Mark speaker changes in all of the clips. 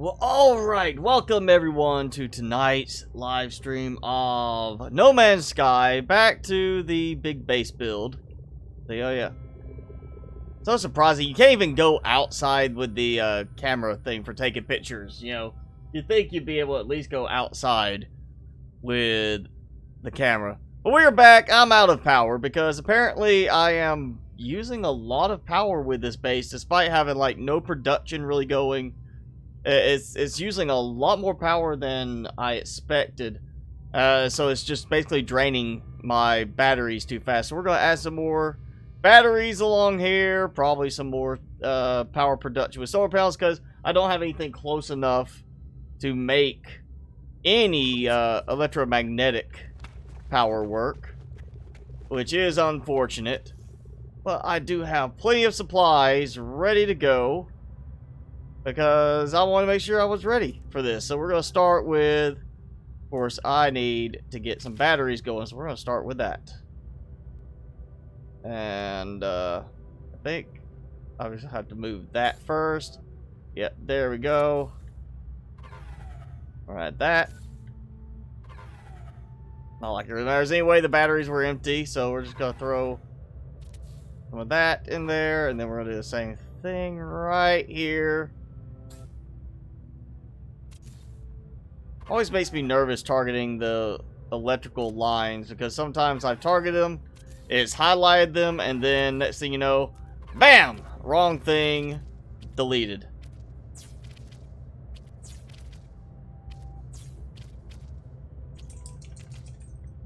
Speaker 1: Well, alright, welcome everyone to tonight's live stream of No Man's Sky, back to the big base build. Oh yeah. So surprising, you can't even go outside with the camera thing for taking pictures, you know. You'd think you'd be able to at least go outside with the camera. But we're back, I'm out of power, because apparently I am using a lot of power with this base, despite having like no production really going. It's using a lot more power than I expected. So it's just basically draining my batteries too fast. So we're going to add some more batteries along here. Probably some more power production with solar panels, because I don't have anything close enough to make any electromagnetic power work, which is unfortunate. But I do have plenty of supplies ready to go, because I want to make sure I was ready for this. So we're going to start with, of course, I need to get some batteries going. So we're going to start with that. And I think I just have to move that first. Yep, there we go. Alright, that. Not like it really matters anyway, the batteries were empty. So we're just going to throw some of that in there. And then we're going to do the same thing right here. Always makes me nervous targeting the electrical lines, because sometimes I've targeted them, it's highlighted them, and then next thing you know, BAM! Wrong thing, deleted.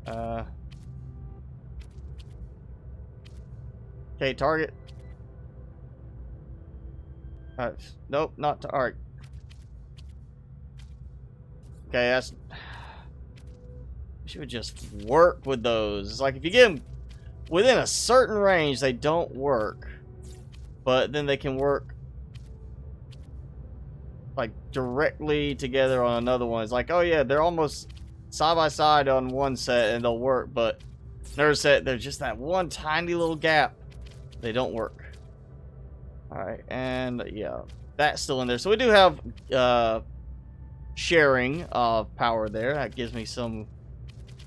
Speaker 1: Okay, target. Nope, not target. Okay, that's... You would just work with those. It's like if you get them within a certain range, they don't work. But then they can work like directly together on another one. It's like, oh yeah, they're almost side by side on one set and they'll work. But another set, there's just that one tiny little gap. They don't work. Alright, and yeah, that's still in there. So we do have... sharing of power there. That gives me some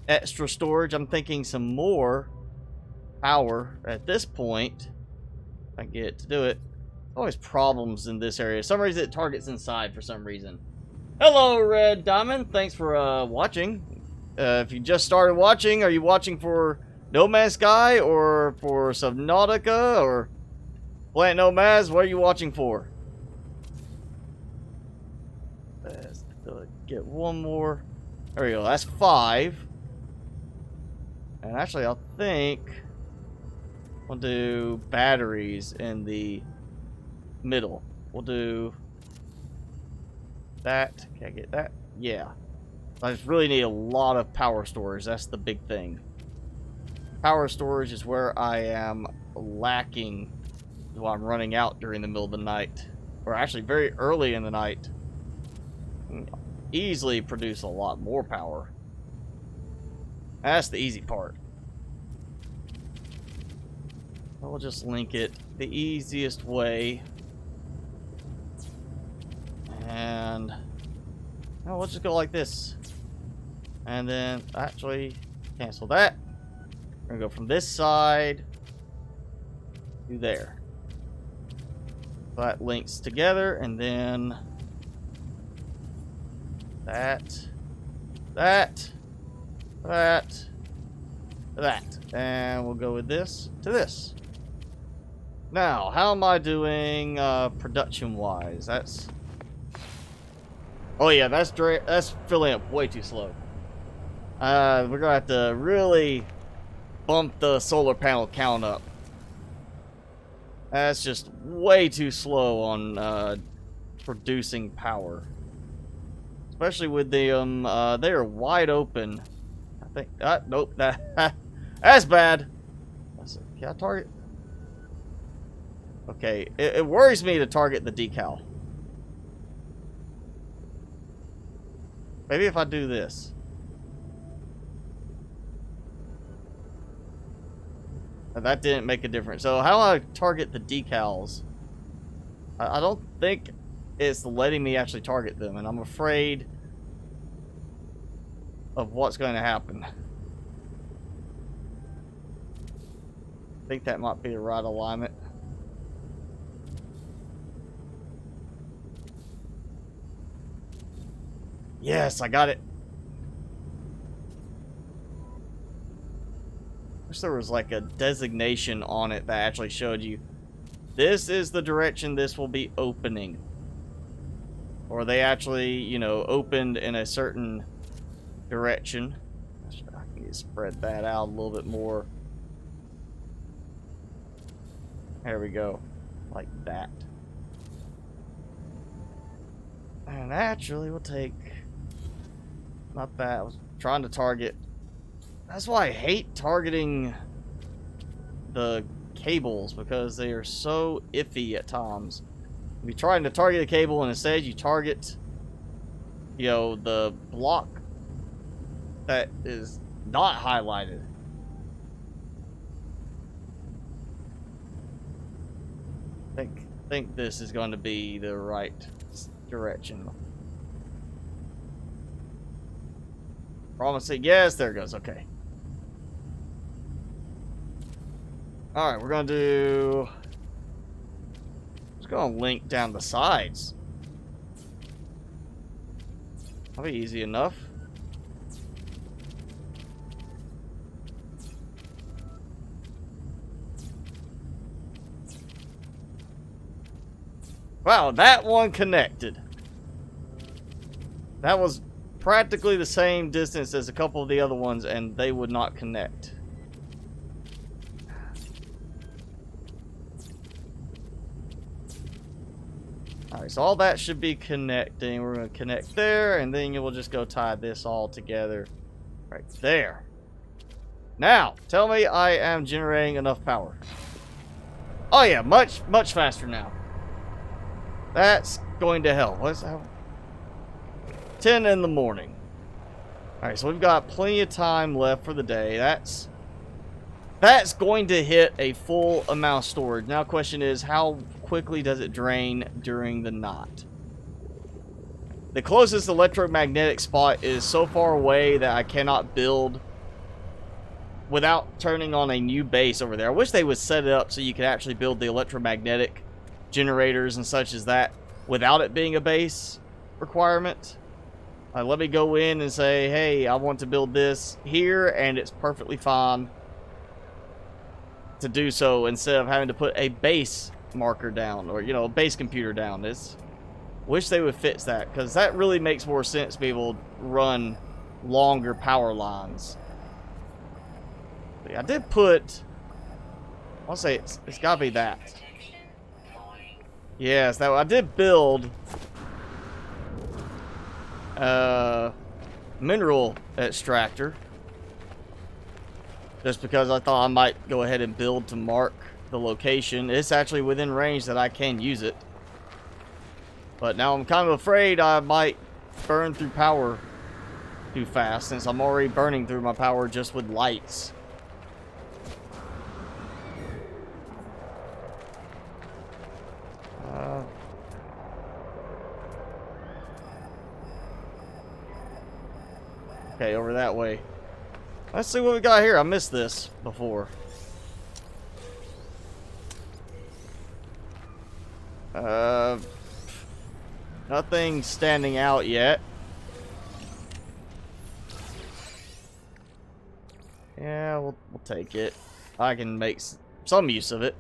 Speaker 1: extra storage. I'm thinking some more power at this point. If I get to do it. Always problems in this area. For some reason it targets inside for some reason. Hello, Red Diamond. Thanks for watching. If you just started watching, are you watching for No Man's Sky or for Subnautica or Planet Nomads? What are you watching for? Get one more. There we go. That's 5. And actually, I think we'll do batteries in the middle. We'll do that. Can I get that? Yeah. I just really need a lot of power storage. That's the big thing. Power storage is where I am lacking while I'm running out during the middle of the night. Or actually very early in the night. Easily produce a lot more power. That's the easy part. We'll just link it the easiest way. And oh, we'll just go like this. And then actually cancel that. We're gonna go from this side to there. That links together, and then that, and we'll go with this to this. Now, how am I doing production-wise? That's... Oh yeah, that's filling up way too slow. We're gonna have to really bump the solar panel count up. That's just way too slow on producing power. Especially with them, they are wide open. I think, nope, that's bad. Can I target? Okay, it worries me to target the decal. Maybe if I do this. That didn't make a difference. So how do I target the decals? I don't think it's letting me actually target them, and I'm afraid of what's going to happen. I think that might be the right alignment. Yes, I got it. Wish there was like a designation on it that actually showed you this is the direction this will be opening. Or they actually, you know, opened in a certain direction. I can spread that out a little bit more. There we go. Like that. And naturally we'll take... Not that. I was trying to target... That's why I hate targeting the cables, because they are so iffy at times. If you're trying to target a cable and instead you target, you know, the block that is not highlighted. I think this is going to be the right direction. Promising. Yes, there it goes. Okay. Alright, we're going to do... Just going to link down the sides. That'll be easy enough. Wow, that one connected. That was practically the same distance as a couple of the other ones, and they would not connect. Alright, so all that should be connecting. We're going to connect there, and then we'll just go tie this all together right there. Now, tell me I am generating enough power. Oh yeah, much faster now. That's going to help. What's that? 10 in the morning. Alright, so we've got plenty of time left for the day. That's going to hit a full amount of storage. Now, question is, how quickly does it drain during the night? The closest electromagnetic spot is so far away that I cannot build without turning on a new base over there. I wish they would set it up so you could actually build the electromagnetic generators and such as that without it being a base requirement. Let me go in and say, hey, I want to build this here, and it's perfectly fine to do so instead of having to put a base marker down, or, you know, a base computer down. Wish they would fix that, because that really makes more sense to be able to run longer power lines. But yeah, I did put, I'll say it's gotta be that. Yes, that I did build mineral extractor, just because I thought I might go ahead and build to mark the location. It's actually within range that I can use it, but now I'm kind of afraid I might burn through power too fast, since I'm already burning through my power just with lights. Okay, over that way. Let's see what we got here. I missed this before. Nothing standing out yet. Yeah, we'll take it. I can make some use of it.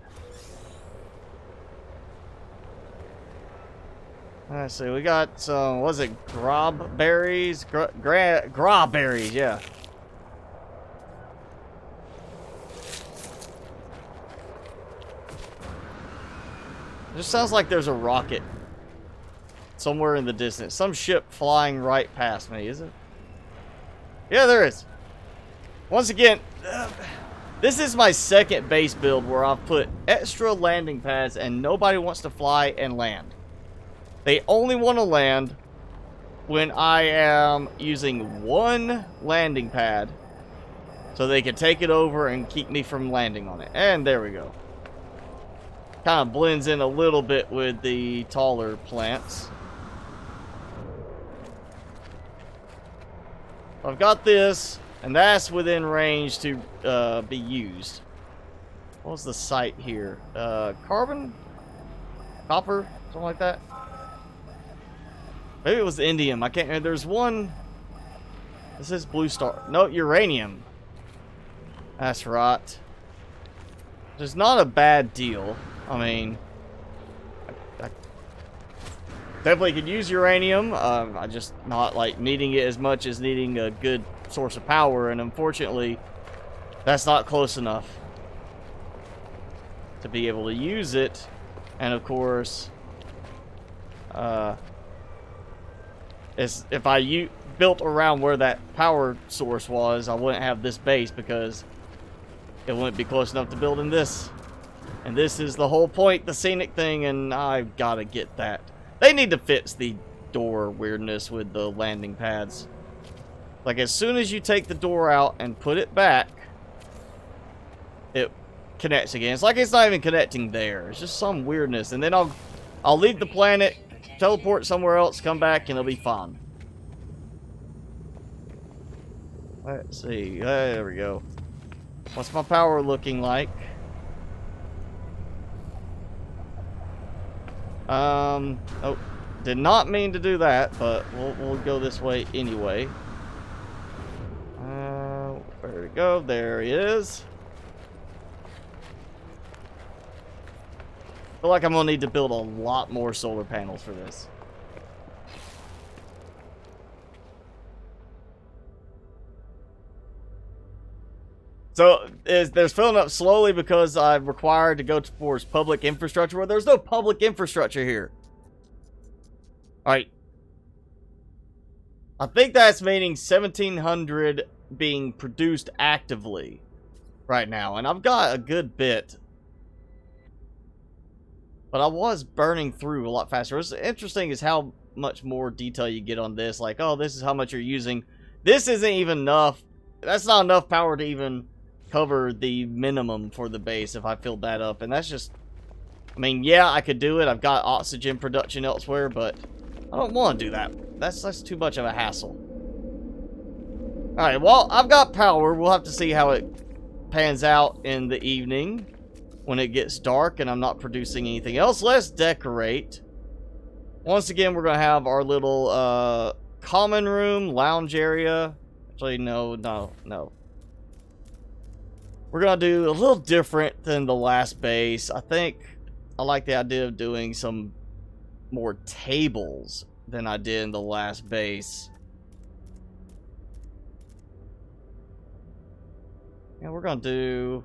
Speaker 1: Let's see, we got some, was it grob berries? Grob berries, yeah. It just sounds like there's a rocket somewhere in the distance. Some ship flying right past me, is it? Yeah, there is. Once again, this is my second base build where I've put extra landing pads and nobody wants to fly and land. They only want to land when I am using one landing pad so they can take it over and keep me from landing on it. And there we go. kind of blends in a little bit with the taller plants. I've got this, and that's within range to be used. What was the site here? Carbon? Copper? Something like that? Maybe it was indium. I can't remember. There's one. This is blue star. No, uranium. That's right. It's not a bad deal. I mean, I definitely could use uranium. I just not like needing it as much as needing a good source of power, and unfortunately, that's not close enough to be able to use it. And of course, if I built around where that power source was, I wouldn't have this base because it wouldn't be close enough to build in this. And this is the whole point, the scenic thing, and I've got to get that. They need to fix the door weirdness with the landing pads. Like, as soon as you take the door out and put it back, it connects again. It's like it's not even connecting there. It's just some weirdness. And then I'll leave the planet, teleport somewhere else, come back, and it'll be fine. Let's see. There we go. What's my power looking like? Oh, did not mean to do that, but we'll go this way anyway. Where to go? There he is. I feel like I'm gonna need to build a lot more solar panels for this. So, they're filling up slowly because I'm required to go towards public infrastructure. Well, there's no public infrastructure here. Alright. I think that's meaning 1,700 being produced actively right now. And I've got a good bit. But I was burning through a lot faster. What's interesting is how much more detail you get on this. Like, oh, this is how much you're using. This isn't even enough. That's not enough power to even cover the minimum for the base if I filled that up. And that's just, I mean, yeah, I could do it. I've got oxygen production elsewhere, but I don't want to do that. That's too much of a hassle. Alright, well, I've got power. We'll have to see how it pans out in the evening when it gets dark and I'm not producing anything else. Let's decorate. Once again, we're going to have our little common room, lounge area. Actually, no. We're going to do a little different than the last base. I think I like the idea of doing some more tables than I did in the last base. And we're going to do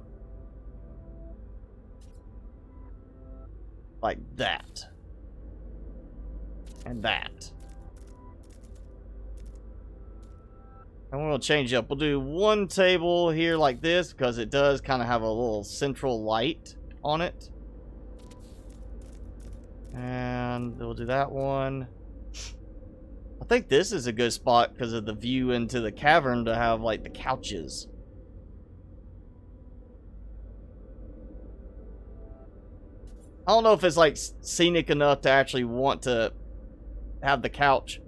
Speaker 1: like that. And that. And we're going to change up. We'll do one table here like this because it does kind of have a little central light on it. And we'll do that one. I think this is a good spot because of the view into the cavern to have like the couches. I don't know if it's like scenic enough to actually want to have the couch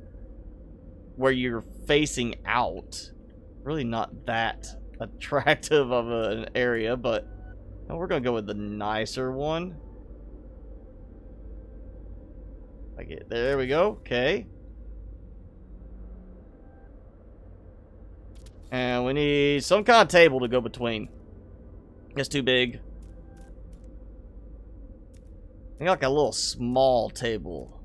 Speaker 1: where you're facing out. Really not that attractive of an area, but no, we're gonna go with the nicer one. Like it. There we go. Okay. And we need some kind of table to go between. It's too big. I think like a little small table.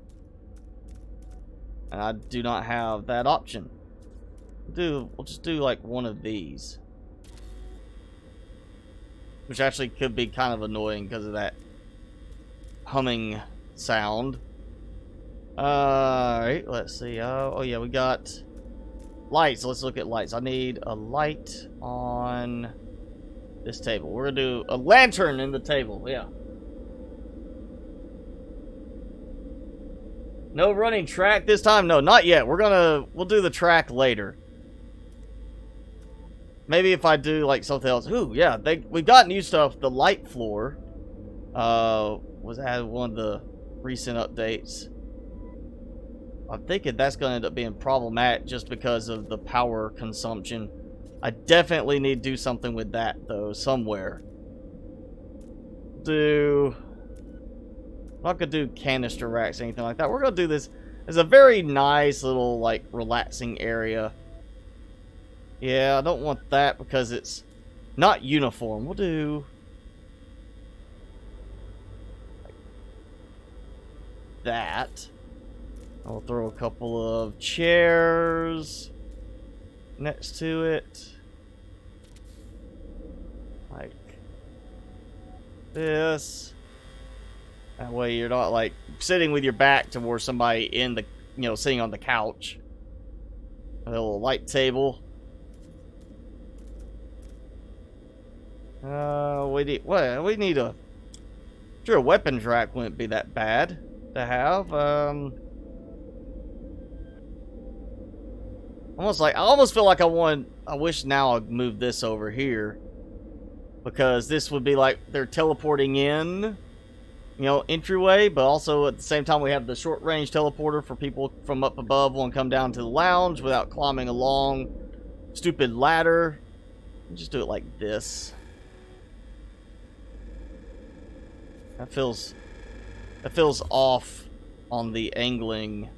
Speaker 1: And I do not have that option. We'll just do like one of these. Which actually could be kind of annoying because of that humming sound. Alright, let's see. Oh yeah, we got lights. Let's look at lights. I need a light on this table. We're gonna do a lantern in the table. Yeah. No running track this time? No, not yet. We'll do the track later. Maybe if I do like something else. Ooh, yeah, we've got new stuff. The light floor. was added one of the recent updates. I'm thinking that's going to end up being problematic just because of the power consumption. I definitely need to do something with that, though, somewhere. I'm not going to do canister racks or anything like that. We're going to do this as a very nice little, like, relaxing area. Yeah, I don't want that because it's not uniform. We'll do like that. I'll throw a couple of chairs next to it. Like this. That way you're not like sitting with your back towards somebody in the, sitting on the couch. A little light table. We need a... Sure, a weapons rack wouldn't be that bad to have. I almost feel like I wish now I'd move this over here. Because this would be like they're teleporting in, entryway, but also at the same time we have the short range teleporter for people from up above want to come down to the lounge without climbing a long, stupid ladder. Just do it like this. That feels off on the angling.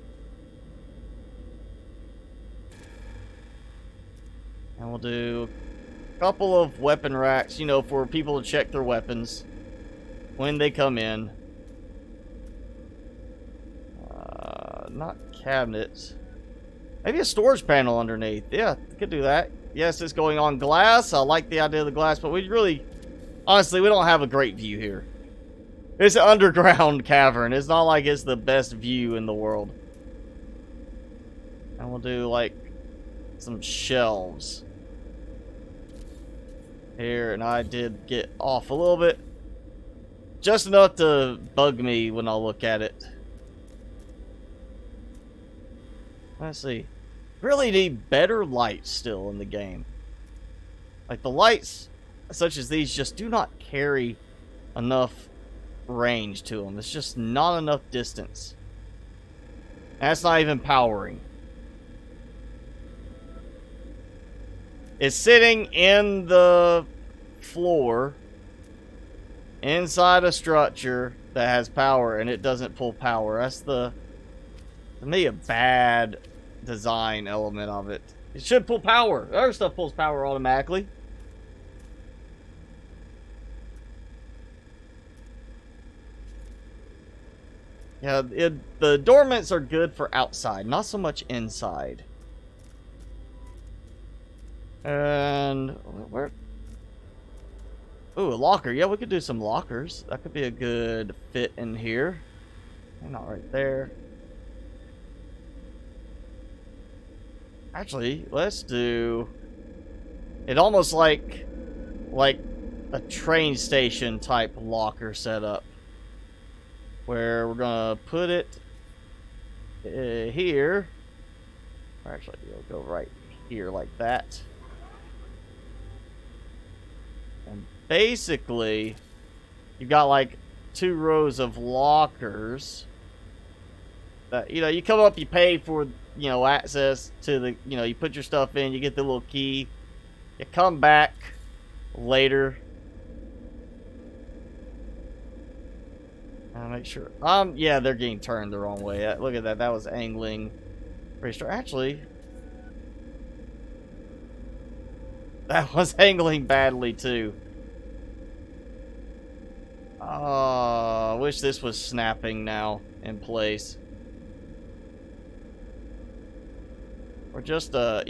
Speaker 1: And we'll do a couple of weapon racks, for people to check their weapons when they come in. Not cabinets. Maybe a storage panel underneath. Yeah, could do that. Yes, it's going on glass. I like the idea of the glass, but honestly, we don't have a great view here. It's an underground cavern. It's not like it's the best view in the world. And we'll do, like, some shelves here, and I did get off a little bit. Just enough to bug me when I look at it. Let's see. Really need better lights still in the game. Like, the lights, such as these, just do not carry enough range to them. It's just not enough distance. And that's not even powering. It's sitting in the floor inside a structure that has power, and it doesn't pull power. That's to me, a bad design element of it. It should pull power. Other stuff pulls power automatically. Yeah, the dormants are good for outside, not so much inside. And where? Ooh, a locker. Yeah, we could do some lockers. That could be a good fit in here. Not right there. Actually, let's do it almost like a train station type locker setup. Where we're gonna put it here. Or actually, it'll go right here like that. And basically, you've got like 2 rows of lockers. That, you come up, you pay for, access to the, you put your stuff in, you get the little key. You come back later. I'll make sure. Yeah, they're getting turned the wrong way. Look at that. That was angling. Actually, that was angling badly too. I wish this was snapping now in place. Or just a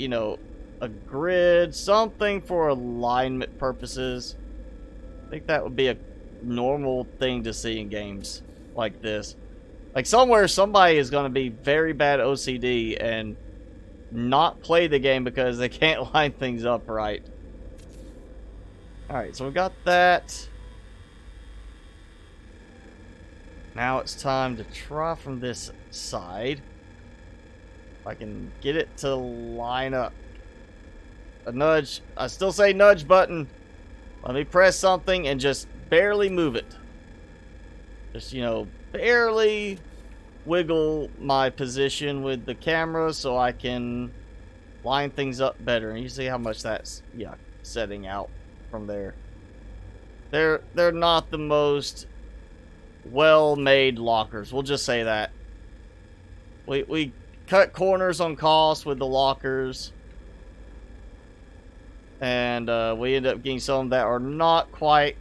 Speaker 1: grid, something for alignment purposes. I think that would be a normal thing to see in games like this. Like somewhere somebody is going to be very bad OCD and not play the game because they can't line things up right. Alright, so we got that. Now it's time to try from this side. If I can get it to line up. A nudge. I still say nudge button. Let me press something and just barely move it. Just, you know, barely wiggle my position with the camera so I can line things up better. And you see how much that's, yeah, setting out from there. They're not the most well-made lockers. We'll just say that. We cut corners on cost with the lockers. And we end up getting some that are not quite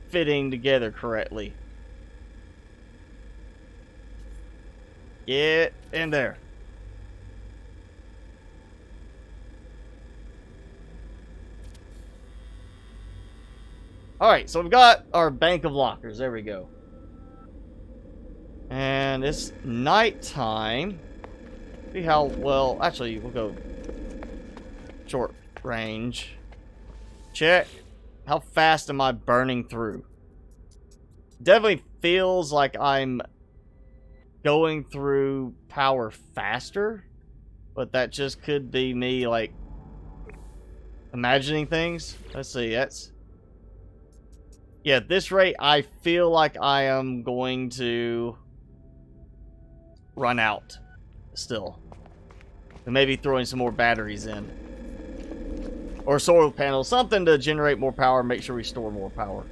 Speaker 1: fitting together correctly. Get in there. Alright, so we've got our bank of lockers. There we go. And it's nighttime. See how well... Actually, we'll go short range. Check. How fast am I burning through? Definitely feels like I'm going through power faster. But that just could be me, like, imagining things. Let's see, that's... Yeah, at this rate, I feel like I am going to run out still. And maybe throwing some more batteries in. Or solar panels, something to generate more power, make sure we store more power.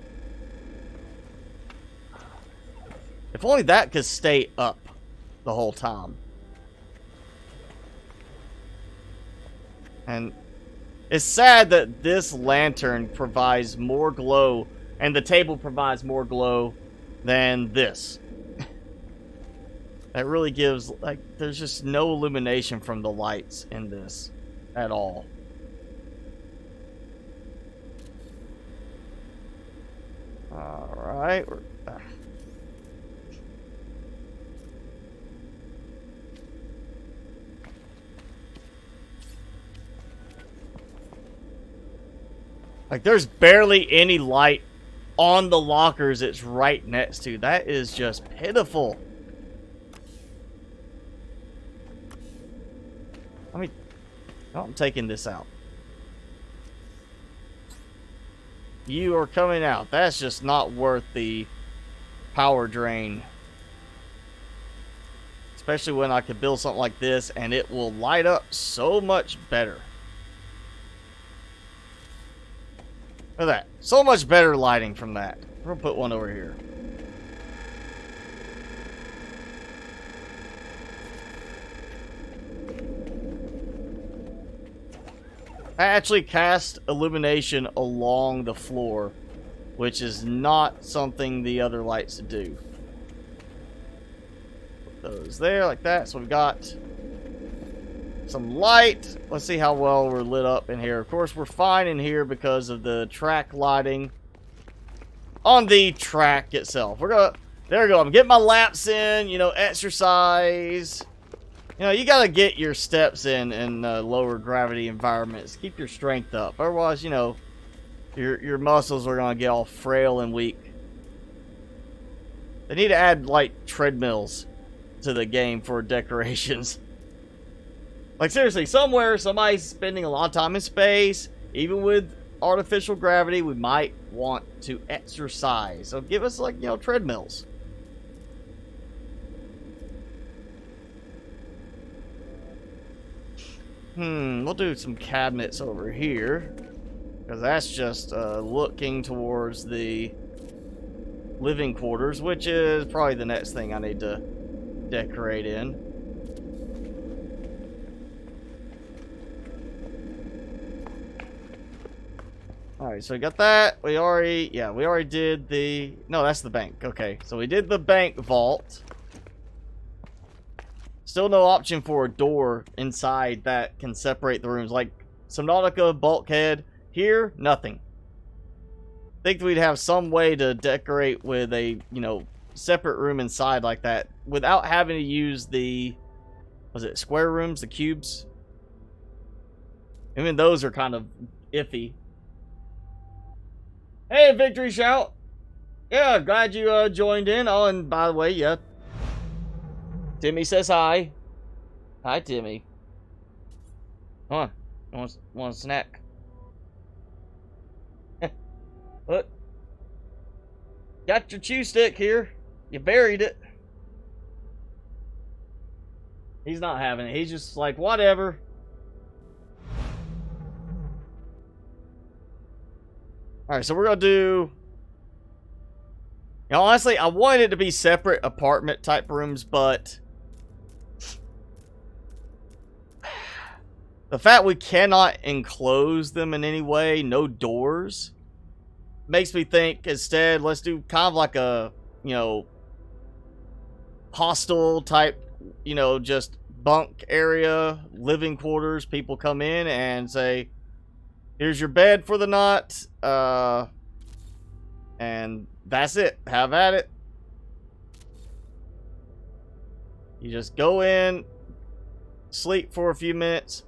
Speaker 1: If only that could stay up the whole time. And it's sad that this lantern provides more glow, and the table provides more glow than this. That really gives, like, there's just no illumination from the lights in this at all. Alright. Like, there's barely any light on the lockers it's right next to. That is just pitiful. I mean, I'm taking this out. You are coming out. That's just not worth the power drain. Especially when I could build something like this and it will light up so much better. Look at that. So much better lighting from that. We're gonna put one over here. I actually cast illumination along the floor, which is not something the other lights do. Put those there like that. So we've got some light. Let's see how well we're lit up in here. Of course, we're fine in here because of the track lighting on the track itself. We're gonna, there we go. I'm getting my laps in, you know, exercise. You know, you gotta get your steps in lower gravity environments. Keep your strength up. Otherwise, you know, your muscles are gonna get all frail and weak. They need to add, like, treadmills to the game for decorations. Like, seriously, somewhere somebody's spending a lot of time in space, even with artificial gravity, we might want to exercise. So give us, like, you know, treadmills. We'll do some cabinets over here. Because that's just looking towards the living quarters, which is probably the next thing I need to decorate in. Alright, so we got that. We already did the... No, that's the bank. Okay, so we did the bank vault. Still no option for a door inside that can separate the rooms. Like Subnautica, bulkhead. Here, nothing. Think we'd have some way to decorate with a, you know, separate room inside like that without having to use the... Was it square rooms? The cubes? Even those are kind of iffy. Hey, Victory Shout! Yeah, glad you joined in. Oh, and by the way, yeah, Timmy says hi. Hi, Timmy. Come on. Want a snack? What? Got your chew stick here. You buried it. He's not having it. He's just like, whatever. Alright, so we're going to do... You know, honestly, I wanted it to be separate apartment type rooms, but... the fact we cannot enclose them in any way, no doors, makes me think instead, let's do kind of like a, you know, hostel type, you know, just bunk area, living quarters. People come in and say, here's your bed for the night, and that's it. Have at it. You just go in, sleep for a few minutes.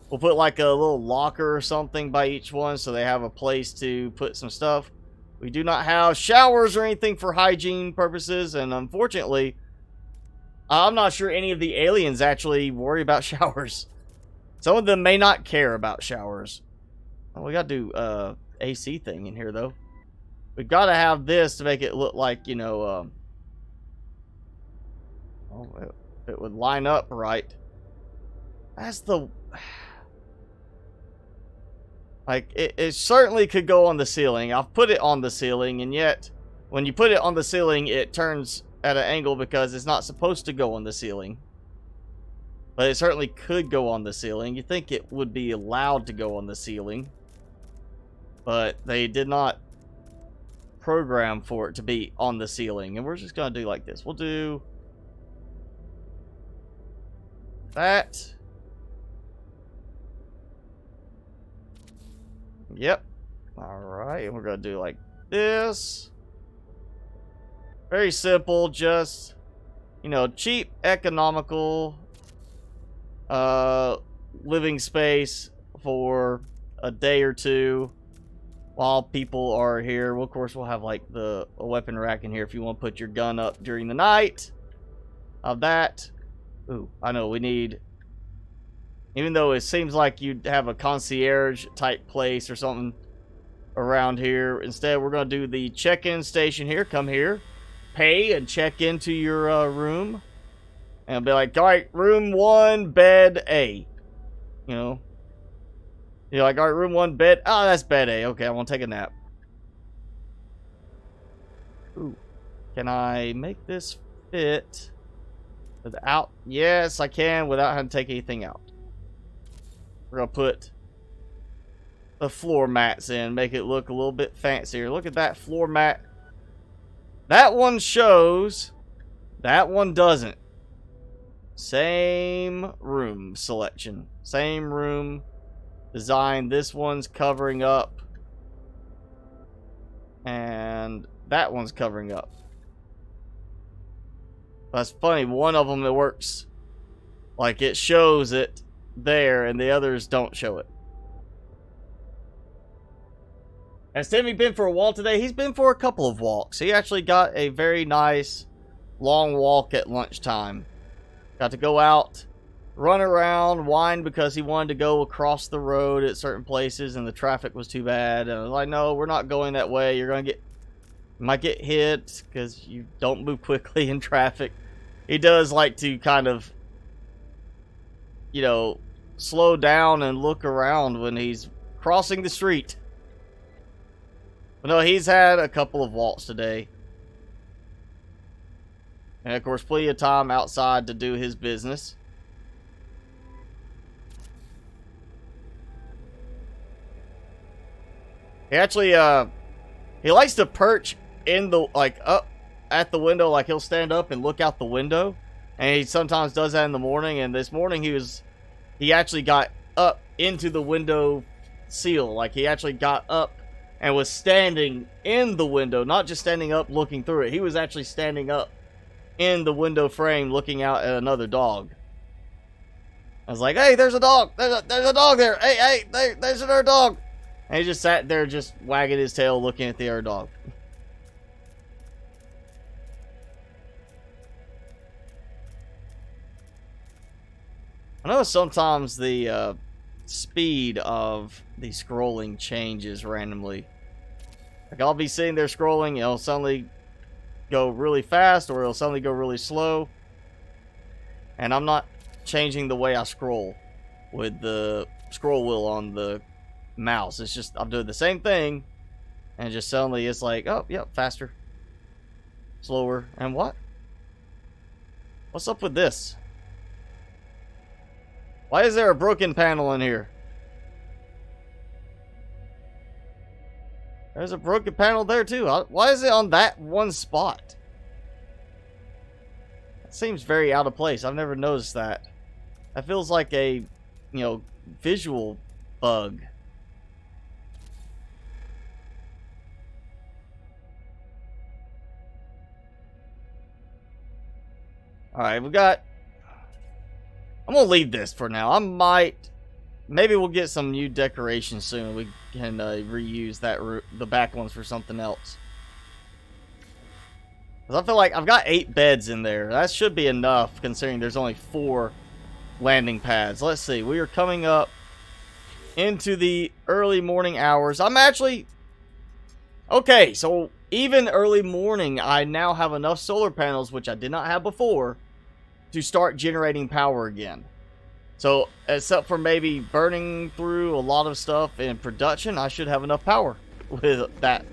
Speaker 1: We'll put like a little locker or something by each one so they have a place to put some stuff. We do not have showers or anything for hygiene purposes, and unfortunately, I'm not sure any of the aliens actually worry about showers. Some of them may not care about showers. Oh, we gotta do AC thing in here though. We've got to have this to make it look like, you know, oh, it would line up right. That's the... Like, it certainly could go on the ceiling. I've put it on the ceiling, and yet, when you put it on the ceiling, it turns at an angle because it's not supposed to go on the ceiling. But it certainly could go on the ceiling. You'd think it would be allowed to go on the ceiling. But they did not program for it to be on the ceiling. And we're just going to do like this. We'll do that. Yep. Alright, and we're going to do like this. Very simple, just, you know, cheap, economical living space for a day or two while people are here. Well, of course, we'll have like a weapon rack in here if you want to put your gun up during the night. Of that. Ooh, I know we need... Even though it seems like you'd have a concierge type place or something around here. Instead, we're going to do the check-in station here. Come here, pay, and check into your room. And be like, alright, room 1, bed A. You know? You're like, alright, room 1, bed... Oh, that's bed A. Okay, I want to take a nap. Ooh. Can I make this fit without... Yes, I can, without having to take anything out. We're going to put the floor mats in, make it look a little bit fancier. Look at that floor mat. That one shows, that one doesn't. Same room selection, same room design. This one's covering up, and that one's covering up. That's funny, one of them that works, like it shows it there, and the others don't show it. Has Timmy been for a walk today? He's been for a couple of walks. He actually got a very nice long walk at lunchtime. Got to go out, run around, whine because he wanted to go across the road at certain places and the traffic was too bad. And I was like, no, we're not going that way. You're going to might get hit because you don't move quickly in traffic. He does like to kind of, you know, slow down and look around when he's crossing the street. But no, he's had a couple of walks today. And of course, plenty of time outside to do his business. He actually, he likes to perch in the, like, up at the window. Like, he'll stand up and look out the window. And he sometimes does that in the morning. And this morning he actually got up into the window sill. Like, he actually got up and was standing in the window, not just standing up looking through it. He was actually standing up in the window frame looking out at another dog. I was like, hey, there's a dog. There's a dog there. Hey, there's another dog. And he just sat there just wagging his tail looking at the other dog. I know sometimes the speed of the scrolling changes randomly. Like, I'll be sitting there scrolling, suddenly go really fast or it'll suddenly go really slow. And I'm not changing the way I scroll with the scroll wheel on the mouse. It's just, I'm doing the same thing, and just suddenly it's like, oh, yep, faster, slower, and what? What's up with this? Why is there a broken panel in here? There's a broken panel there too. Why is it on that one spot? That seems very out of place. I've never noticed that. That feels like a, visual bug. Alright, we got... I'm gonna leave this for now. Maybe we'll get some new decorations soon. We can reuse the back ones for something else. Because I feel like I've got 8 beds in there. That should be enough, considering there's only 4 landing pads. Let's see. We are coming up into the early morning hours. I'm actually... Okay, so even early morning, I now have enough solar panels, which I did not have before, to start generating power again. So, except for maybe burning through a lot of stuff in production, I should have enough power with that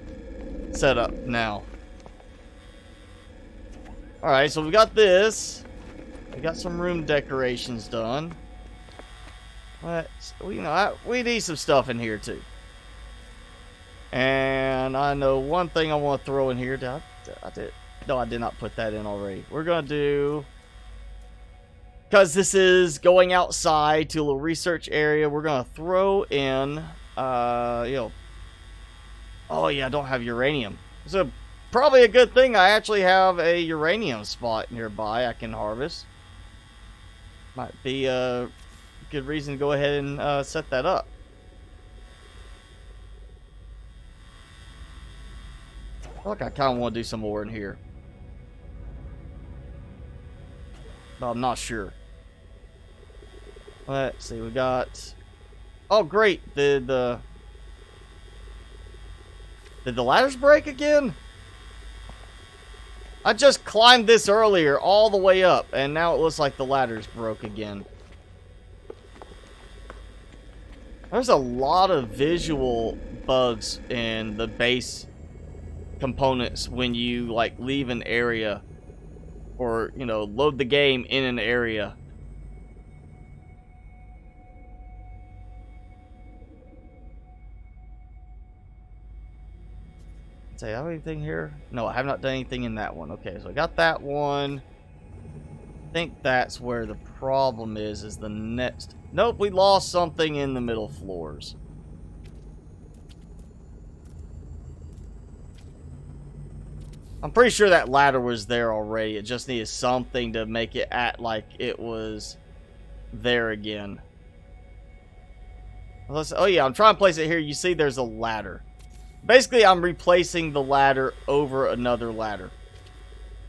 Speaker 1: setup now. Alright, so we got this. We got some room decorations done. We need some stuff in here too. And I know one thing I want to throw in here. No, I did not put that in already. We're going to do... Because this is going outside to a little research area, we're going to throw in, Oh yeah, I don't have uranium. So, probably a good thing I actually have a uranium spot nearby I can harvest. Might be a good reason to go ahead and set that up. I feel like I kind of want to do some more in here. But I'm not sure. Let's see, we got... Oh, great. Did the ladders break again? I just climbed this earlier all the way up, and now it looks like the ladders broke again. There's a lot of visual bugs in the base components when you, like, leave an area. Or, load the game in an area. Say, I have anything here? No, I have not done anything in that one. Okay, so I got that one. I think that's where the problem is the next... Nope, we lost something in the middle floors. I'm pretty sure that ladder was there already. It just needed something to make it act like it was there again. Oh yeah, I'm trying to place it here. You see there's a ladder. Basically, I'm replacing the ladder over another ladder.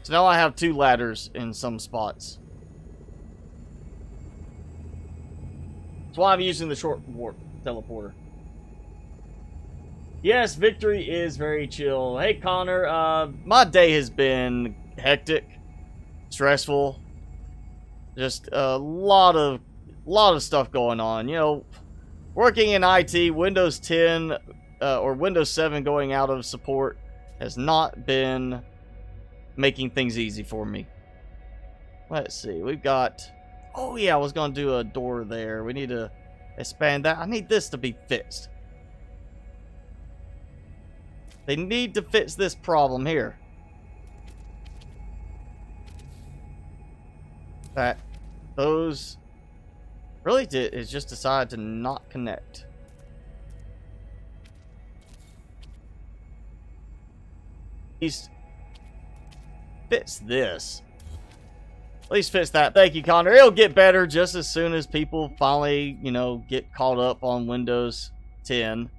Speaker 1: So now I have 2 ladders in some spots. That's why I'm using the short warp teleporter. Yes, victory is very chill. Hey, Connor. My day has been hectic, stressful. Just a lot of stuff going on. Working in IT, Windows 10 or Windows 7 going out of support has not been making things easy for me. Let's see. We've got... Oh, yeah, I was going to do a door there. We need to expand that. I need this to be fixed. They need to fix this problem here. That those really did is just decide to not connect. At least fix this. At least fix that. Thank you, Connor. It'll get better just as soon as people finally, get caught up on Windows 10.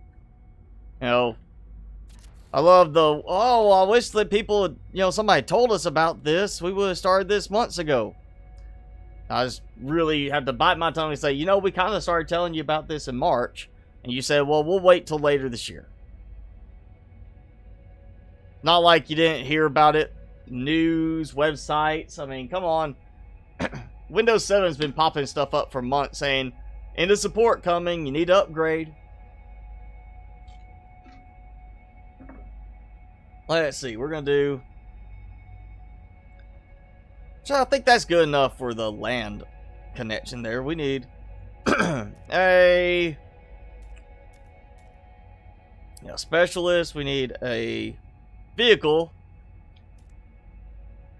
Speaker 1: I love the, I wish that people, somebody told us about this. We would have started this months ago. I just really had to bite my tongue and say, we kind of started telling you about this in March. And you said, well, we'll wait till later this year. Not like you didn't hear about it news websites. I mean, come on. Windows 7 has been popping stuff up for months saying, end of support coming, you need to upgrade. Let's see, we're going to do... So I think that's good enough for the land connection there. We need a specialist. We need a vehicle.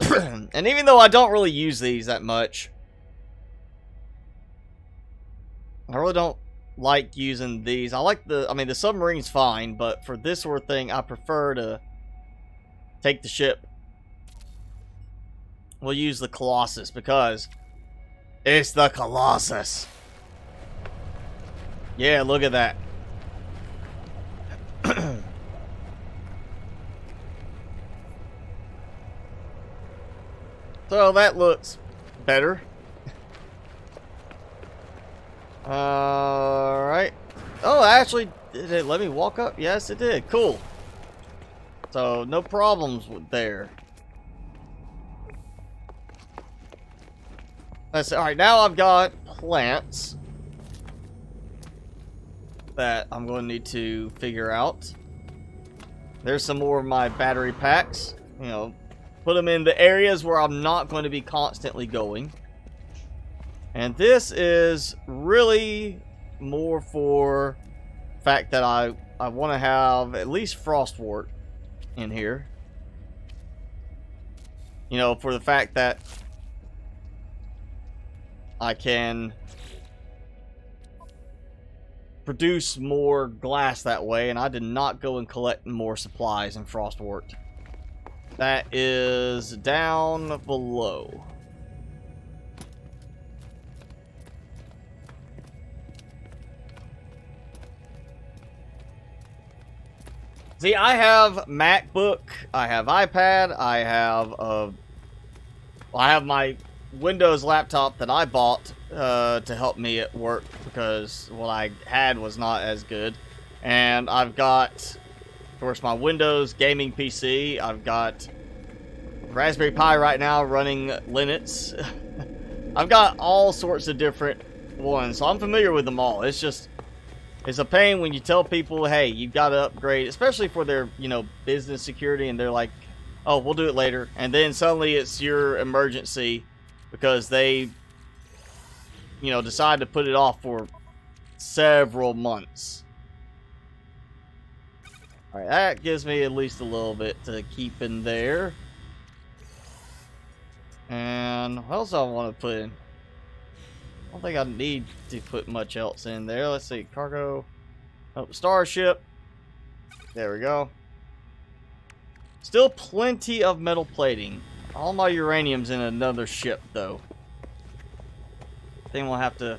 Speaker 1: And even though I don't really use these that much, I really don't like using these. I like the submarine's fine, but for this sort of thing, I prefer to take the ship. We'll use the Colossus because it's the Colossus. Yeah, look at that. So that looks better. Alright. Oh, actually, did it let me walk up? Yes, it did. Cool. So, no problems with there. Let's see. Alright, now I've got plants that I'm going to need to figure out. There's some more of my battery packs. You know, put them in the areas where I'm not going to be constantly going. And this is really more for the fact that I want to have at least frostwort in here. You know, for the fact that I can produce more glass that way, and I did not go and collect more supplies in frostwort. That is down below. See, I have MacBook, I have iPad, I have my Windows laptop that I bought to help me at work because what I had was not as good. And I've got, of course, my Windows gaming PC. I've got Raspberry Pi right now running Linux. I've got all sorts of different ones, so I'm familiar with them all. It's just, it's a pain when you tell people, hey, you've got to upgrade, especially for their, you know, business security, and they're like, oh, we'll do it later. And then suddenly it's your emergency because they, you know, decide to put it off for several months. Alright, that gives me at least a little bit to keep in there. And what else do I want to put in? I don't think I need to put much else in there. Let's see, cargo. Oh, starship. There we go. Still plenty of metal plating. All my uranium's in another ship, though. I think we'll have to...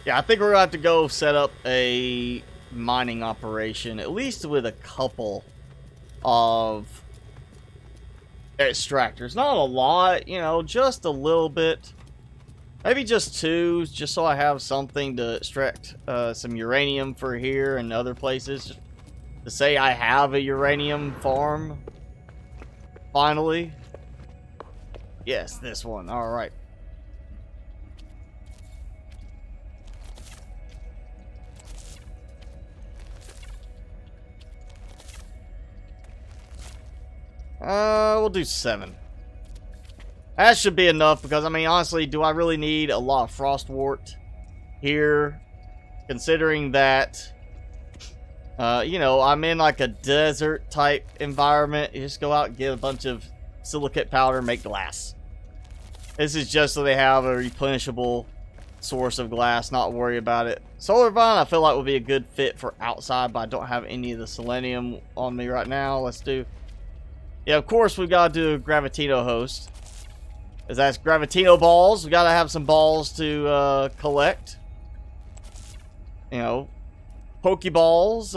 Speaker 1: Yeah, I think we're going to have to go set up a mining operation, at least with a couple of extractors. Not a lot, you know, just a little bit. Maybe just 2, just so I have something to extract some uranium for here and other places. Just to say I have a uranium farm. Finally. Yes, this one. Alright. We'll do 7. That should be enough because, I mean, honestly, do I really need a lot of frostwort here? Considering that, you know, I'm in like a desert type environment. You just go out and get a bunch of silicate powder and make glass. This is just so they have a replenishable source of glass, not worry about it. Solar vine, I feel like would be a good fit for outside, but I don't have any of the selenium on me right now. Let's do... Yeah, of course, we've got to do a Gravitino host. As that's Gravitino balls. We got to have some balls to collect. You know, Pokeballs,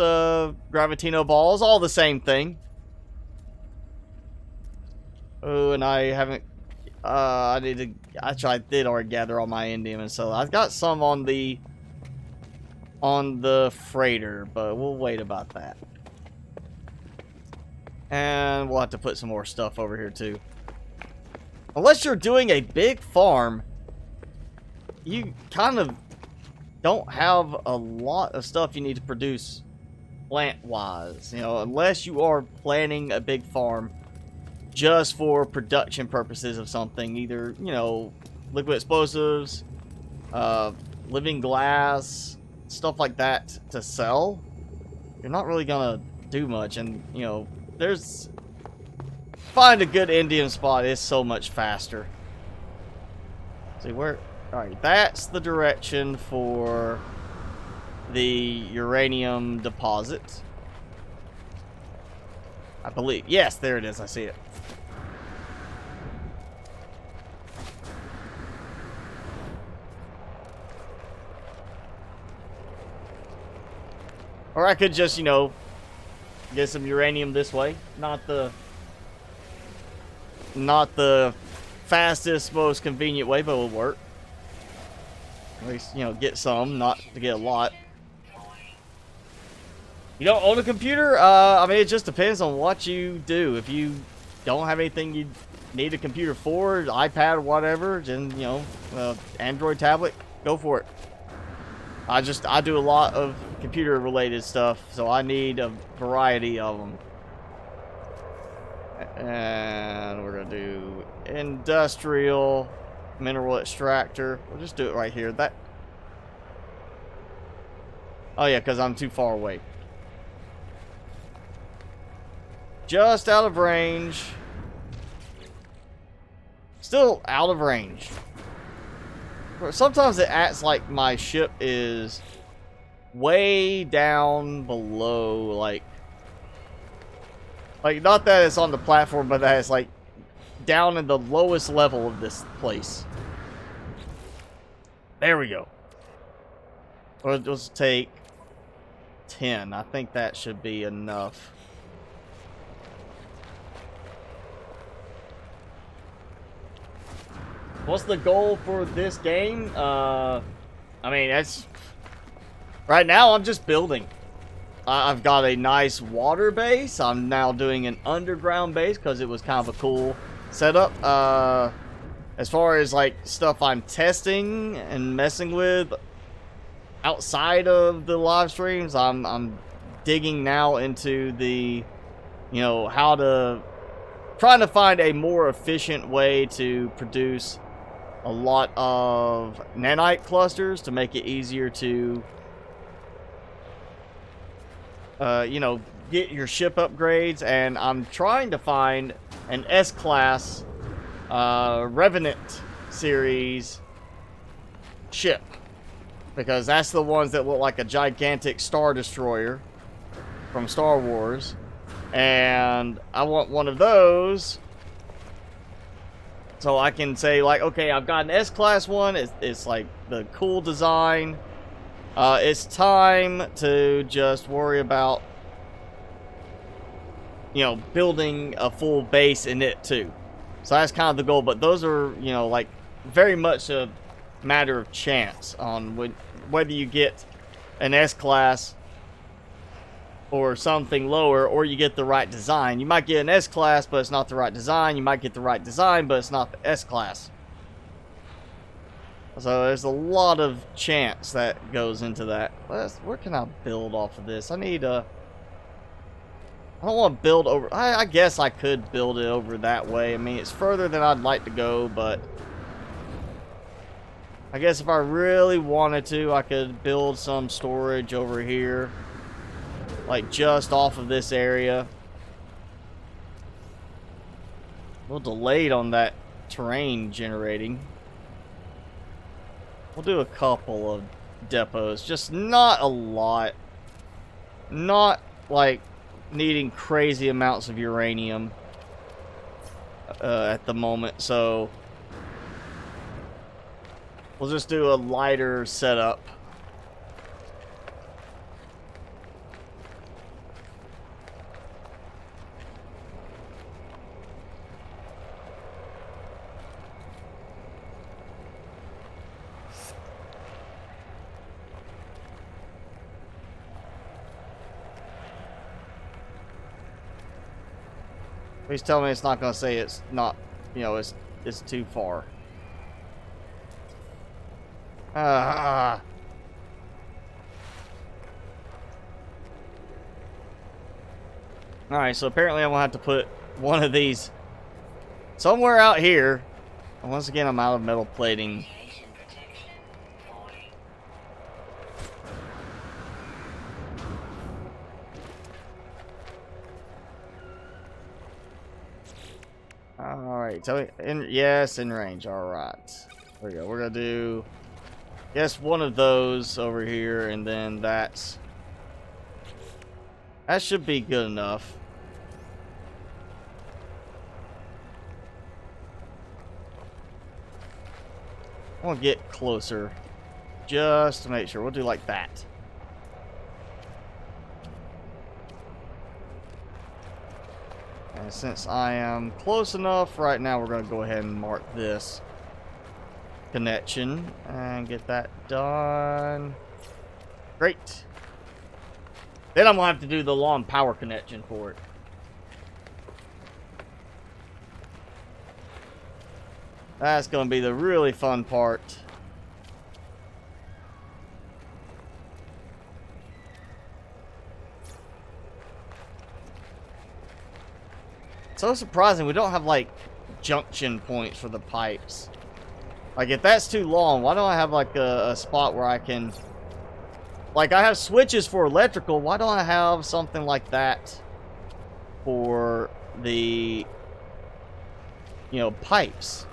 Speaker 1: Gravitino balls, all the same thing. Oh, and I haven't... I need to... Actually, I did already gather all my indium, and so I've got some on the freighter, but we'll wait about that. And we'll have to put some more stuff over here too. Unless you're doing a big farm, you kind of don't have a lot of stuff you need to produce plant-wise. You know, unless you are planning a big farm just for production purposes of something. Either, you know, liquid explosives, living glass, stuff like that to sell. You're not really gonna do much. And, you know, find a good Indian spot is so much faster. See where, alright, that's the direction for the uranium deposit. I believe, yes, there it is, I see it. Or I could just, you know, get some uranium this way. Not the fastest, most convenient way, but it'll work. At least, you know, get some, not to get a lot. You don't own a computer? I mean, it just depends on what you do. If you don't have anything you need a computer for, iPad or whatever, then, you know, Android tablet, go for it. I do a lot of computer related stuff, so I need a variety of them. And we're gonna do industrial mineral extractor. We'll just do it right here. Oh yeah, because I'm too far away. Just out of range. Still out of range. Sometimes it acts like my ship is way down below, like not that it's on the platform, but that it's like down in the lowest level of this place. There we go. We'll just take 10. I think that should be enough. What's the goal for this game? I mean, that's... Right now, I'm just building. I've got a nice water base. I'm now doing an underground base because it was kind of a cool setup. As far as, like, stuff I'm testing and messing with outside of the live streams, I'm digging now into the, you know, trying to find a more efficient way to produce a lot of nanite clusters to make it easier to, you know, get your ship upgrades. And I'm trying to find an S-class Revenant series ship, because that's the ones that look like a gigantic Star Destroyer from Star Wars, and I want one of those. So I can say, like, okay, I've got an S-Class one. It's like the cool design. It's time to just worry about, you know, building a full base in it too. So that's kind of the goal. But those are, you know, like very much a matter of chance on whether you get an S-Class or something lower, or you get the right design. You might get an S-Class, but it's not the right design. You might get the right design, but it's not the S-Class. So there's a lot of chance that goes into that. Where can I build off of this? I don't want to build over... I guess I could build it over that way. I mean, it's further than I'd like to go, but... I guess if I really wanted to, I could build some storage over here. Like, just off of this area. A little delayed on that terrain generating. We'll do a couple of depots. Just not a lot. Not, like, needing crazy amounts of uranium at the moment. So, we'll just do a lighter setup. Please tell me it's not going to say it's not, you know, it's too far. Alright, so apparently I'm going to have to put one of these somewhere out here. And once again, I'm out of metal plating. Alright, tell me, yes, in range, alright. There we go, we're gonna do, yes, one of those over here, and then that should be good enough. I want to get closer, just to make sure. We'll do like that. And since I am close enough, right now we're going to go ahead and mark this connection and get that done. Great. Then I'm going to have to do the long power connection for it. That's going to be the really fun part. So surprising, we don't have like junction points for the pipes. Like if that's too long, why don't I have like a spot where I can, like I have switches for electrical, why don't I have something like that for the, you know, pipes?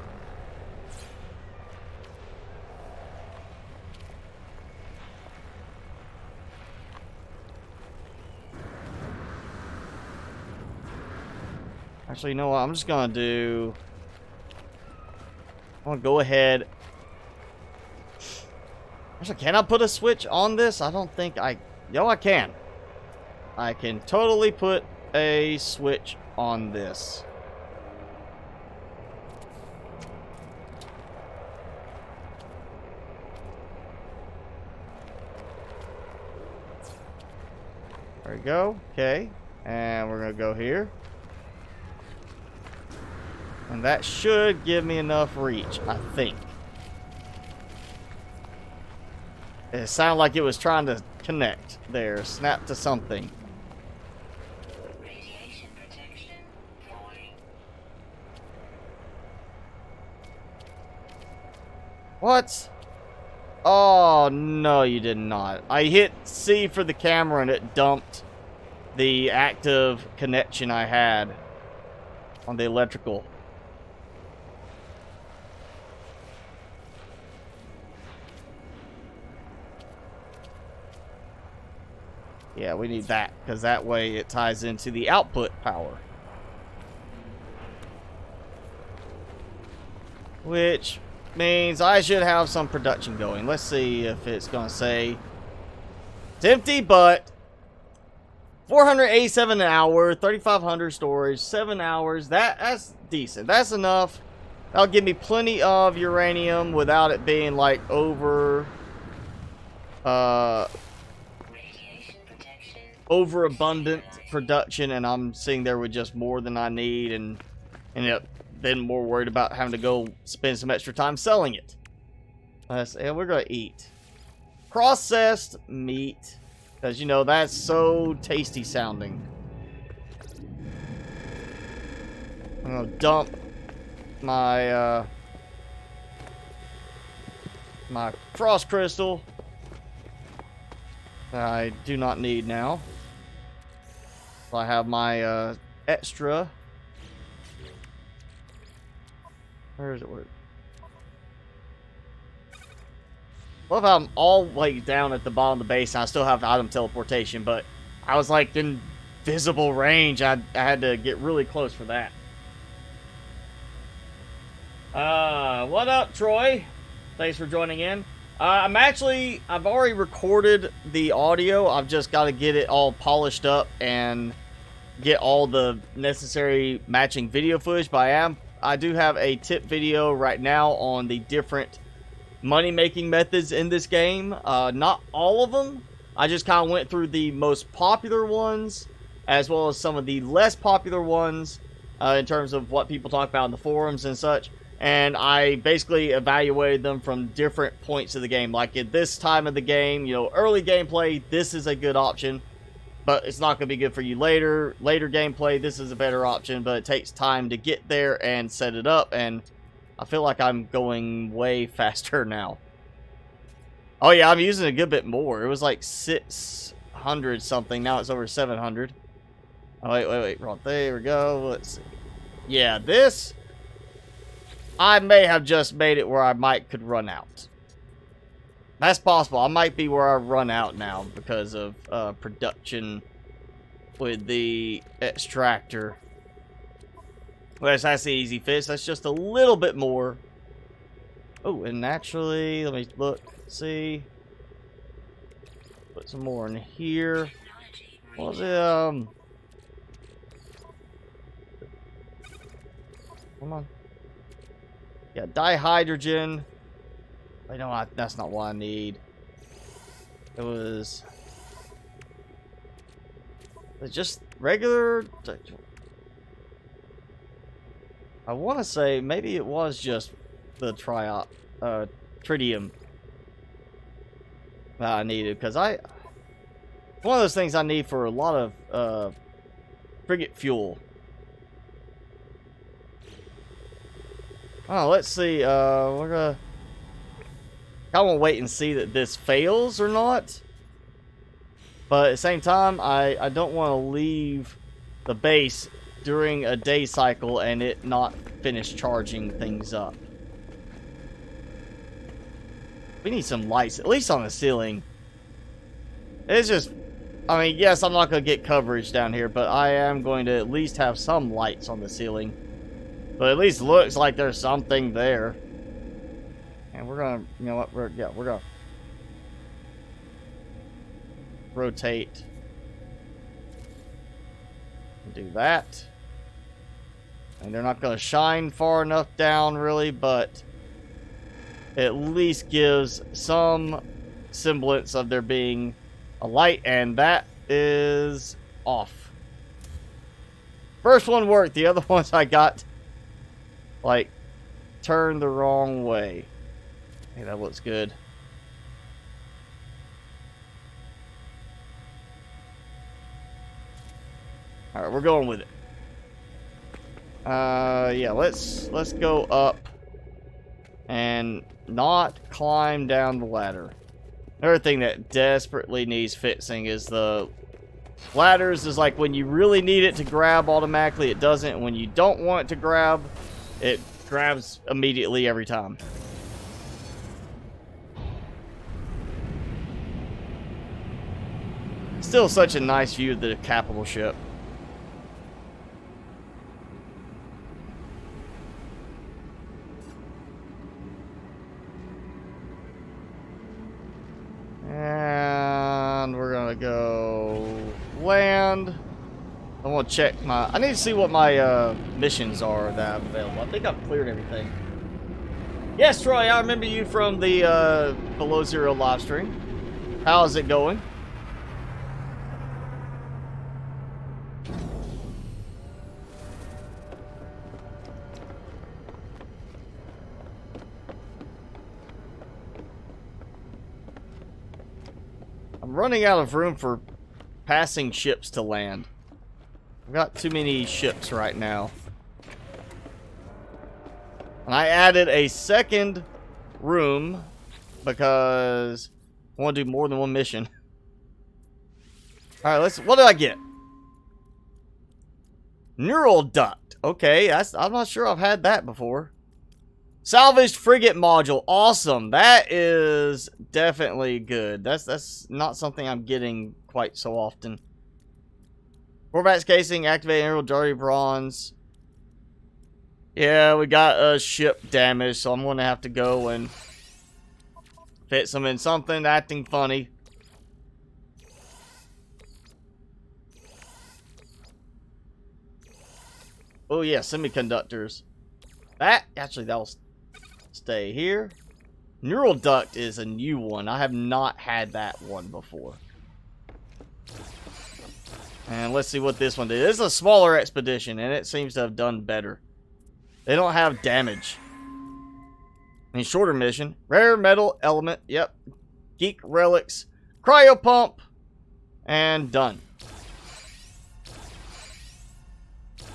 Speaker 1: Actually, you know what? I'm just gonna do. I'm gonna go ahead. Actually, can I put a switch on this? I don't think I. Yo, I can. I can totally put a switch on this. There we go. Okay, and we're gonna go here. And that should give me enough reach, I think. It sounded like it was trying to connect there. Snap to something.
Speaker 2: Radiation protection falling.
Speaker 1: What? Oh, no, you did not. I hit C for the camera and it dumped the active connection I had on the electrical. Yeah, we need that, because that way it ties into the output power. Which means I should have some production going. Let's see if it's going to say it's empty, but 487 an hour, 3,500 storage, 7 hours. That's decent. That's enough. That'll give me plenty of uranium without it being like overabundant production, and I'm sitting there with just more than I need, and then more worried about having to go spend some extra time selling it. And we're gonna eat processed meat, because you know that's so tasty sounding. I'm gonna dump my my frost crystal that I do not need now. So I have my extra. Where is it? Where? Love how I'm all like down at the bottom of the base and I still have item teleportation, but I was like in visible range. I had to get really close for that. What up, Troy? Thanks for joining in. I've already recorded the audio. I've just got to get it all polished up and get all the necessary matching video footage. But I do have a tip video right now on the different money-making methods in this game. Not all of them. I just kind of went through the most popular ones, as well as some of the less popular ones, in terms of what people talk about in the forums and such. And I basically evaluated them from different points of the game. Like at this time of the game, you know, early gameplay, this is a good option. But it's not going to be good for you later. Later gameplay, this is a better option. But it takes time to get there and set it up. And I feel like I'm going way faster now. Oh yeah, I'm using a good bit more. It was like 600 something. Now it's over 700. Oh, wait. Right there we go. Let's see. Yeah, this... I may have just made it where I could run out. That's possible. I might be where I run out now because of production with the extractor. Well, that's the easy fix. That's just a little bit more. Oh, and naturally, let me look, see. Put some more in here. What was it? Come on. Yeah, dihydrogen. Wait, no, that's not what I need. It was just regular. I want to say maybe it was just the tritium that I needed, because one of those things I need for a lot of frigate fuel. Oh, let's see. We're gonna. I want to wait and see that this fails or not. But at the same time, I don't want to leave the base during a day cycle and it not finish charging things up. We need some lights, at least on the ceiling. It's just, I mean, yes, I'm not going to get coverage down here, but I am going to at least have some lights on the ceiling. But at least looks like there's something there. And we're gonna, you know what, we're gonna rotate. Do that. And they're not gonna shine far enough down, really, but at least gives some semblance of there being a light, and that is off. First one worked, the other ones I got, like, turned the wrong way. Hey, that looks good. Alright, we're going with it. Yeah, let's go up and not climb down the ladder. Another thing that desperately needs fixing is the ladders. Is like when you really need it to grab automatically, it doesn't. And when you don't want it to grab, it grabs immediately every time. Still such a nice view of the capital ship. And we're gonna go land. I want to check I need to see what my missions are that are available. I think I've cleared everything. Yes, Troy, I remember you from the Below Zero live stream. How's it going? I'm running out of room for passing ships to land. I've got too many ships right now. And I added a second room because I want to do more than one mission. Alright, what did I get? Neural duct. Okay, I'm not sure I've had that before. Salvaged frigate module. Awesome. That is definitely good. That's not something I'm getting quite so often. Corvette's casing, activate emerald, dirty bronze. Yeah, we got a ship damage, so I'm gonna have to go and fit some in something acting funny. Oh yeah, semiconductors. That'll stay here. Neural duct is a new one. I have not had that one before. And let's see what this one did. This is a smaller expedition, and it seems to have done better. They don't have damage. I mean, shorter mission. Rare metal element. Yep. Geek relics. Cryo pump. And done.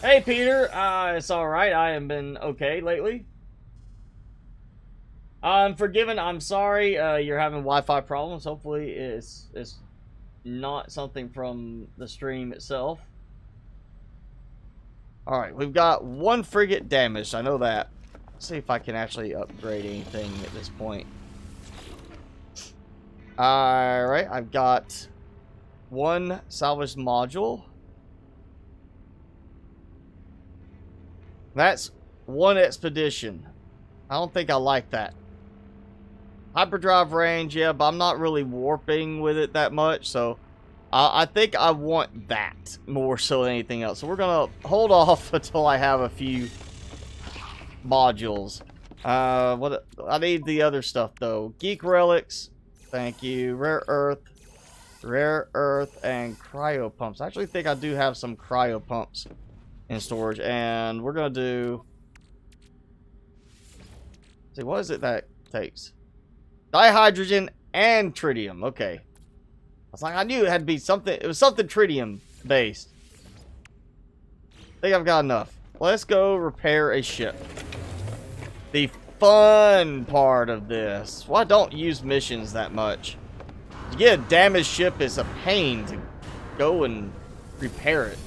Speaker 1: Hey, Peter. It's alright. I have been okay lately. I'm forgiven. I'm sorry you're having Wi-Fi problems. Hopefully it's not something from the stream itself. Alright, we've got one frigate damaged. I know that. Let's see if I can actually upgrade anything at this point. Alright, I've got one salvage module. That's one expedition. I don't think I like that. Hyperdrive range, yeah, but I'm not really warping with it that much, so I think I want that more so than anything else. So we're gonna hold off until I have a few modules. What I need the other stuff though. Geek relics, thank you. Rare earth, and cryo pumps. I actually think I do have some cryo pumps in storage, and we're gonna do. See, what is it that takes? Dihydrogen and tritium. Okay. I was like, I knew it had to be something. It was something tritium based. I think I've got enough. Let's go repair a ship. The fun part of this. Well, I don't use missions that much. To get a damaged ship is a pain to go and repair it.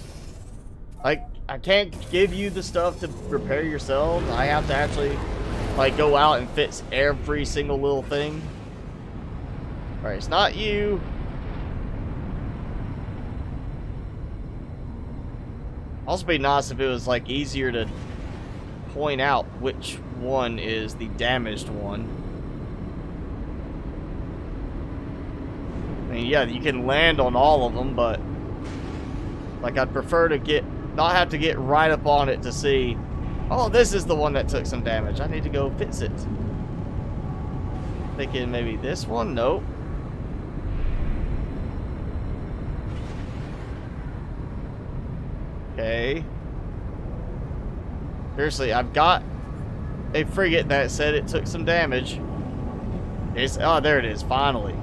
Speaker 1: Like, I can't give you the stuff to repair yourselves. I have to actually like go out and fix every single little thing. Alright, it's not you. Also be nice if it was like easier to point out which one is the damaged one. I mean, yeah, you can land on all of them, but like I'd prefer to not have to get right up on it to see, oh, this is the one that took some damage. I need to go fix it. Thinking maybe this one? Nope. Okay. Seriously, I've got a frigate that said it took some damage. Oh, there it is, finally.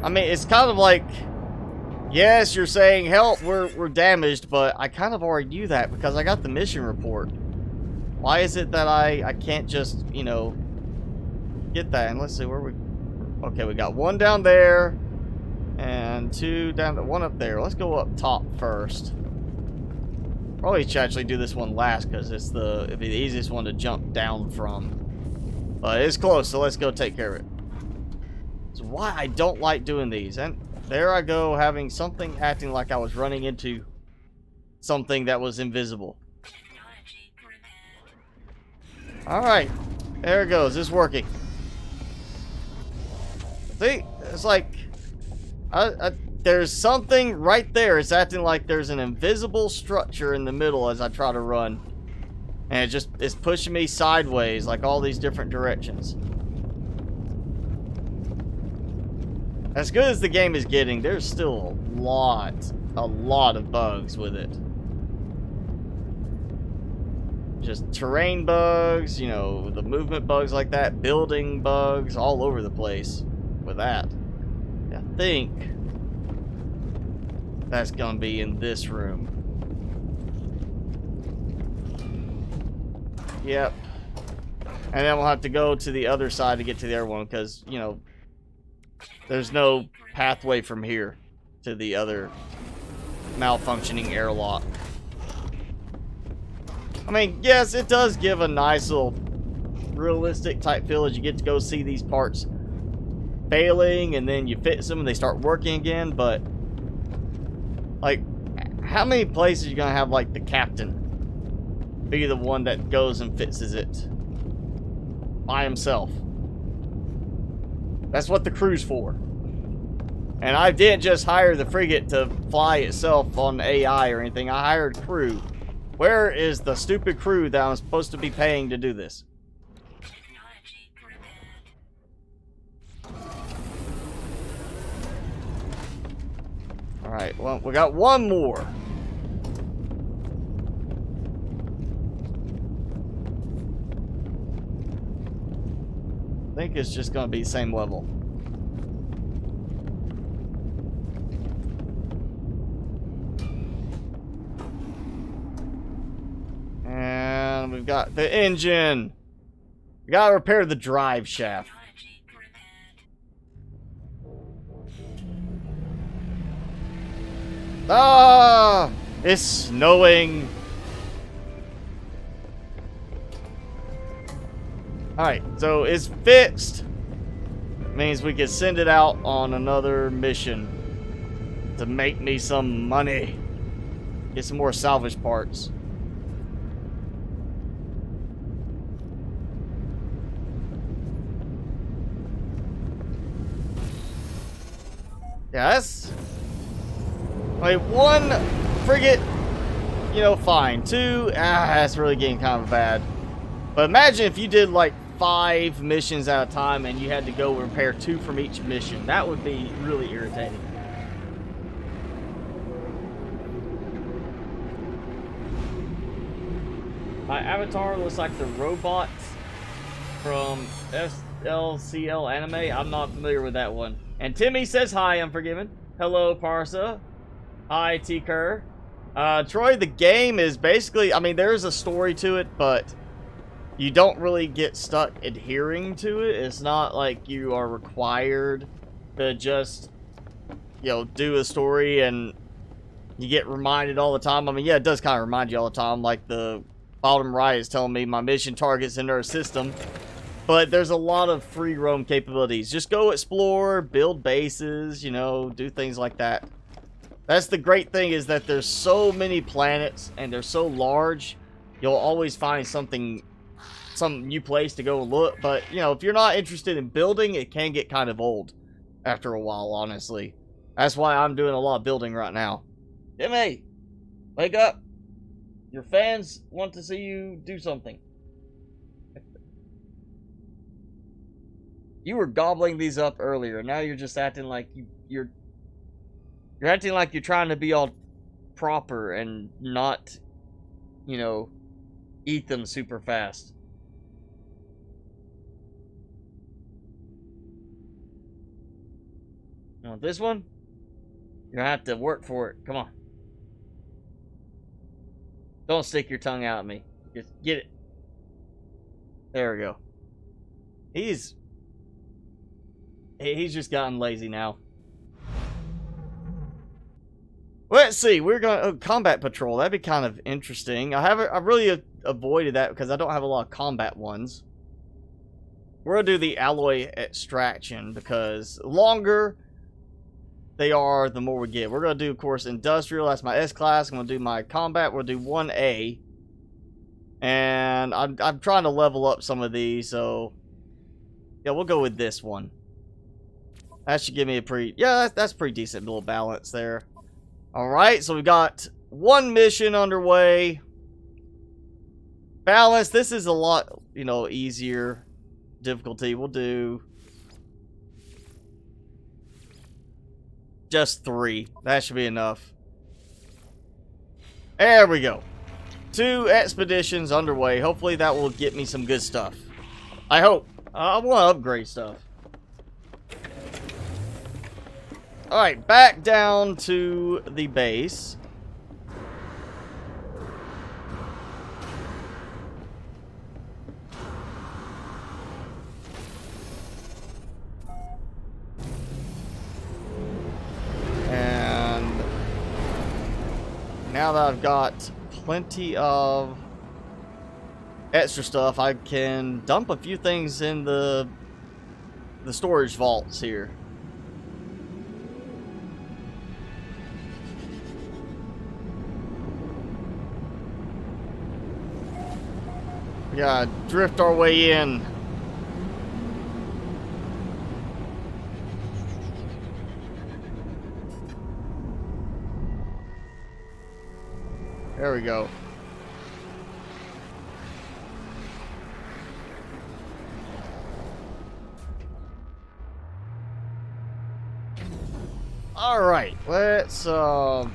Speaker 1: I mean, it's kind of like, yes, you're saying, help, we're damaged, but I kind of already knew that because I got the mission report. Why is it that I can't just, you know, get that? And let's see where we... Okay, we got one down there, and two down there, one up there. Let's go up top first. Probably should actually do this one last because it'd be the easiest one to jump down from. But it's close, so let's go take care of it. That's why I don't like doing these. And there I go, having something acting like I was running into something that was invisible. Alright, there it goes. It's working. See, it's like there's something right there. It's acting like there's an invisible structure in the middle as I try to run, and it's pushing me sideways like all these different directions. As good as the game is getting, there's still a lot of bugs with it. Just terrain bugs, you know, the movement bugs like that, building bugs all over the place with that. I think that's gonna be in this room. Yep. And then we'll have to go to the other side to get to the other one because, you know, there's no pathway from here to the other malfunctioning airlock. I mean, yes, it does give a nice little realistic type feel as you get to go see these parts failing and then you fix them and they start working again, but like, how many places are you gonna have like the captain be the one that goes and fixes it by himself? That's what the crew's for. And I didn't just hire the frigate to fly itself on AI or anything. I hired crew. Where is the stupid crew that I'm supposed to be paying to do this? Alright, well, we got one more. I think it's just gonna be same level. And we've got the engine. We gotta repair the drive shaft. Ah! It's snowing. Alright, so it's fixed. Means we can send it out on another mission to make me some money. Get some more salvage parts. Yeah, that's... Like, one frigate, you know, fine. Two, that's really getting kind of bad. But imagine if you did, like, 5 missions at a time and you had to go repair 2 from each mission. That would be really irritating. My avatar looks like the robots from SLCL anime. I'm not familiar with that one. And Timmy says hi, Unforgiven. Hello, Parsa. Hi, T-Kerr. Troy, the game is basically, I mean, there's a story to it, but you don't really get stuck adhering to it. It's not like you are required to just, you know, do a story and you get reminded all the time. I mean, yeah, it does kind of remind you all the time. Like the bottom right is telling me my mission targets in their system. But there's a lot of free roam capabilities. Just go explore, build bases, you know, do things like that. That's the great thing, is that there's so many planets and they're so large, you'll always find some new place to go look. But, you know, if you're not interested in building, it can get kind of old after a while, honestly. That's why I'm doing a lot of building right now. Jimmy, wake up. Your fans want to see you do something. You were gobbling these up earlier. Now you're just acting like you're acting like you're trying to be all proper and not, you know, eat them super fast. You want this one? You're gonna have to work for it. Come on. Don't stick your tongue out at me. Just get it. There we go. He's just gotten lazy now. Let's see. We're going combat patrol. That'd be kind of interesting. I really avoided that because I don't have a lot of combat ones. We're gonna do the alloy extraction because the longer they are, the more we get. We're gonna do, of course, industrial. That's my S class. I'm gonna do my combat. We'll do 1A, and I'm trying to level up some of these. So yeah, we'll go with this one. That should give me a that's pretty decent little balance there. Alright, so we've got one mission underway. Balance, this is a lot, you know, easier difficulty. We'll do just 3. That should be enough. There we go. 2 expeditions underway. Hopefully that will get me some good stuff. I hope. I want to upgrade stuff. Alright, back down to the base. And now that I've got plenty of extra stuff, I can dump a few things in the storage vaults here. We gotta drift our way in. There we go. Alright, let's go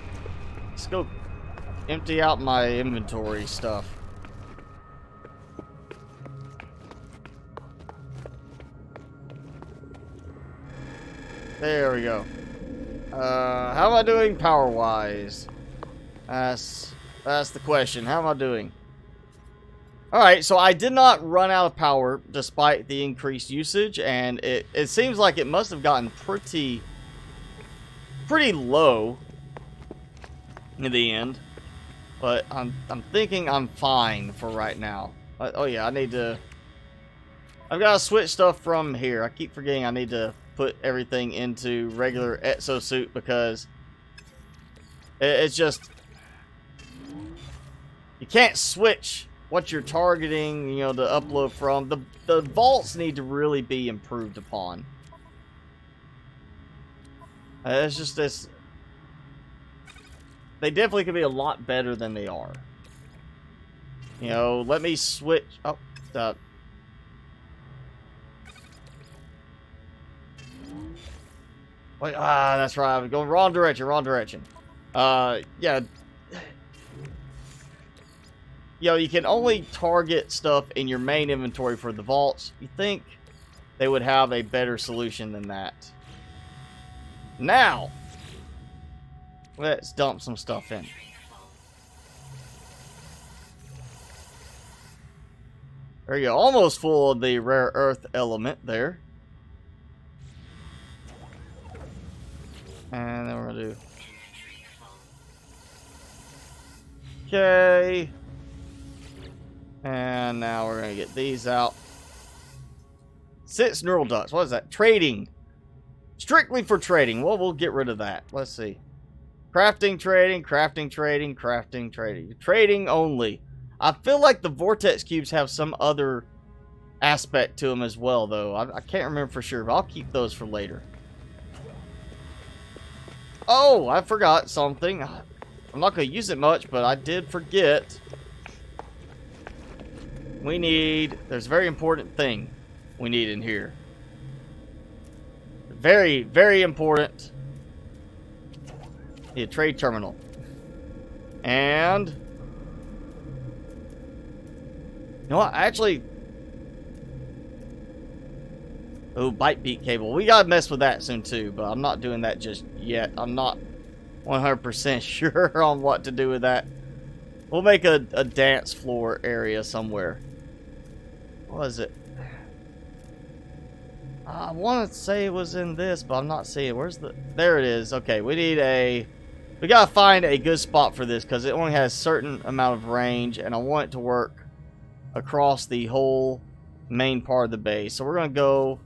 Speaker 1: empty out my inventory stuff. There we go. How am I doing power-wise? That's the question. How am I doing? Alright, so I did not run out of power despite the increased usage, and it seems like it must have gotten pretty low in the end. But I'm thinking I'm fine for right now. Oh yeah, I've got to switch stuff from here. I keep forgetting I need to put everything into regular exosuit because it's just, you can't switch what you're targeting, you know, to upload from. The vaults need to really be improved upon. It's just this, they definitely could be a lot better than they are. You know, let me switch. Oh, stop. Wait, that's right. I'm going wrong direction. Yeah. Yo, you can only target stuff in your main inventory for the vaults. You think they would have a better solution than that? Now, let's dump some stuff in. There you go. Almost full of the rare earth element there. And then we're gonna do. Okay. And now we're gonna get these out. 6 neural ducts. What is that? Trading. Strictly for trading. Well, we'll get rid of that. Let's see. Crafting, trading, crafting, trading, crafting, trading. Trading only. I feel like the vortex cubes have some other aspect to them as well, though. I can't remember for sure, but I'll keep those for later. Oh, I forgot something. I'm not going to use it much, but I did forget. There's a very important thing we need in here. Very, very important. Need a trade terminal. And you know what? Actually, oh, bite beat cable. We gotta mess with that soon too, but I'm not doing that just yet. I'm not 100% sure on what to do with that. We'll make a dance floor area somewhere. What is it? I want to say it was in this, but I'm not seeing it. Where's the... There it is. Okay, we gotta find a good spot for this because it only has a certain amount of range, and I want it to work across the whole main part of the base. So we're gonna go...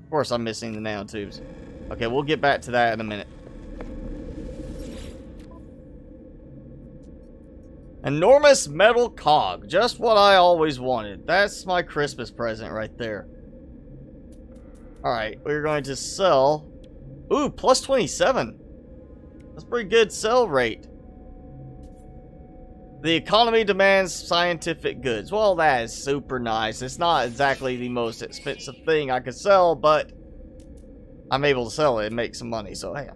Speaker 1: Of course, I'm missing the nanotubes. Okay, we'll get back to that in a minute. Enormous metal cog. Just what I always wanted. That's my Christmas present right there. Alright, we're going to sell... Ooh, plus 27. That's a pretty good sell rate. The economy demands scientific goods. Well, that is super nice. It's not exactly the most expensive thing I could sell, but I'm able to sell it and make some money, so hey.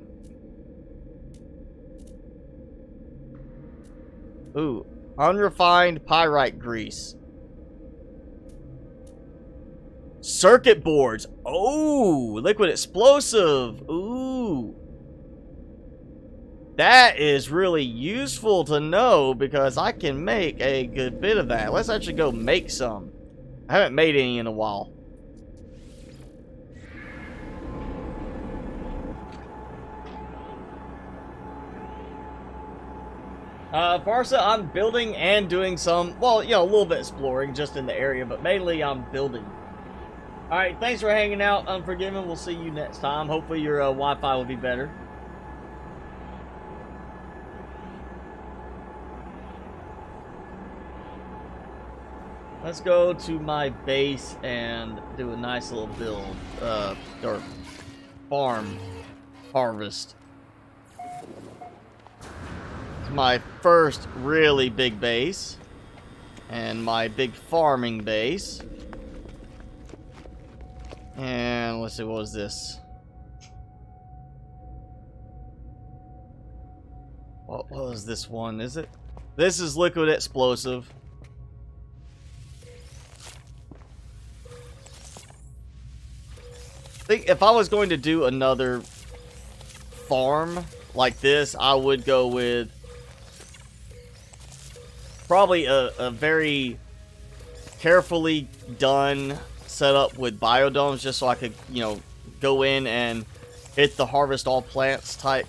Speaker 1: Ooh, unrefined pyrite grease. Circuit boards. Oh, liquid explosive. Ooh. That is really useful to know because I can make a good bit of that. Let's actually go make some. I haven't made any in a while. Barca, I'm building and doing some, well, you know, a little bit exploring just in the area, but mainly I'm building. Alright, thanks for hanging out, Unforgiven. We'll see you next time. Hopefully your Wi-Fi will be better. Let's go to my base and do a nice little build, or farm harvest. It's my first really big base, and my big farming base. And let's see, what was this? What was this one? Is it? This is liquid explosive. I think if I was going to do another farm like this, I would go with probably a very carefully done setup with biodomes, just so I could, you know, go in and hit the harvest all plants type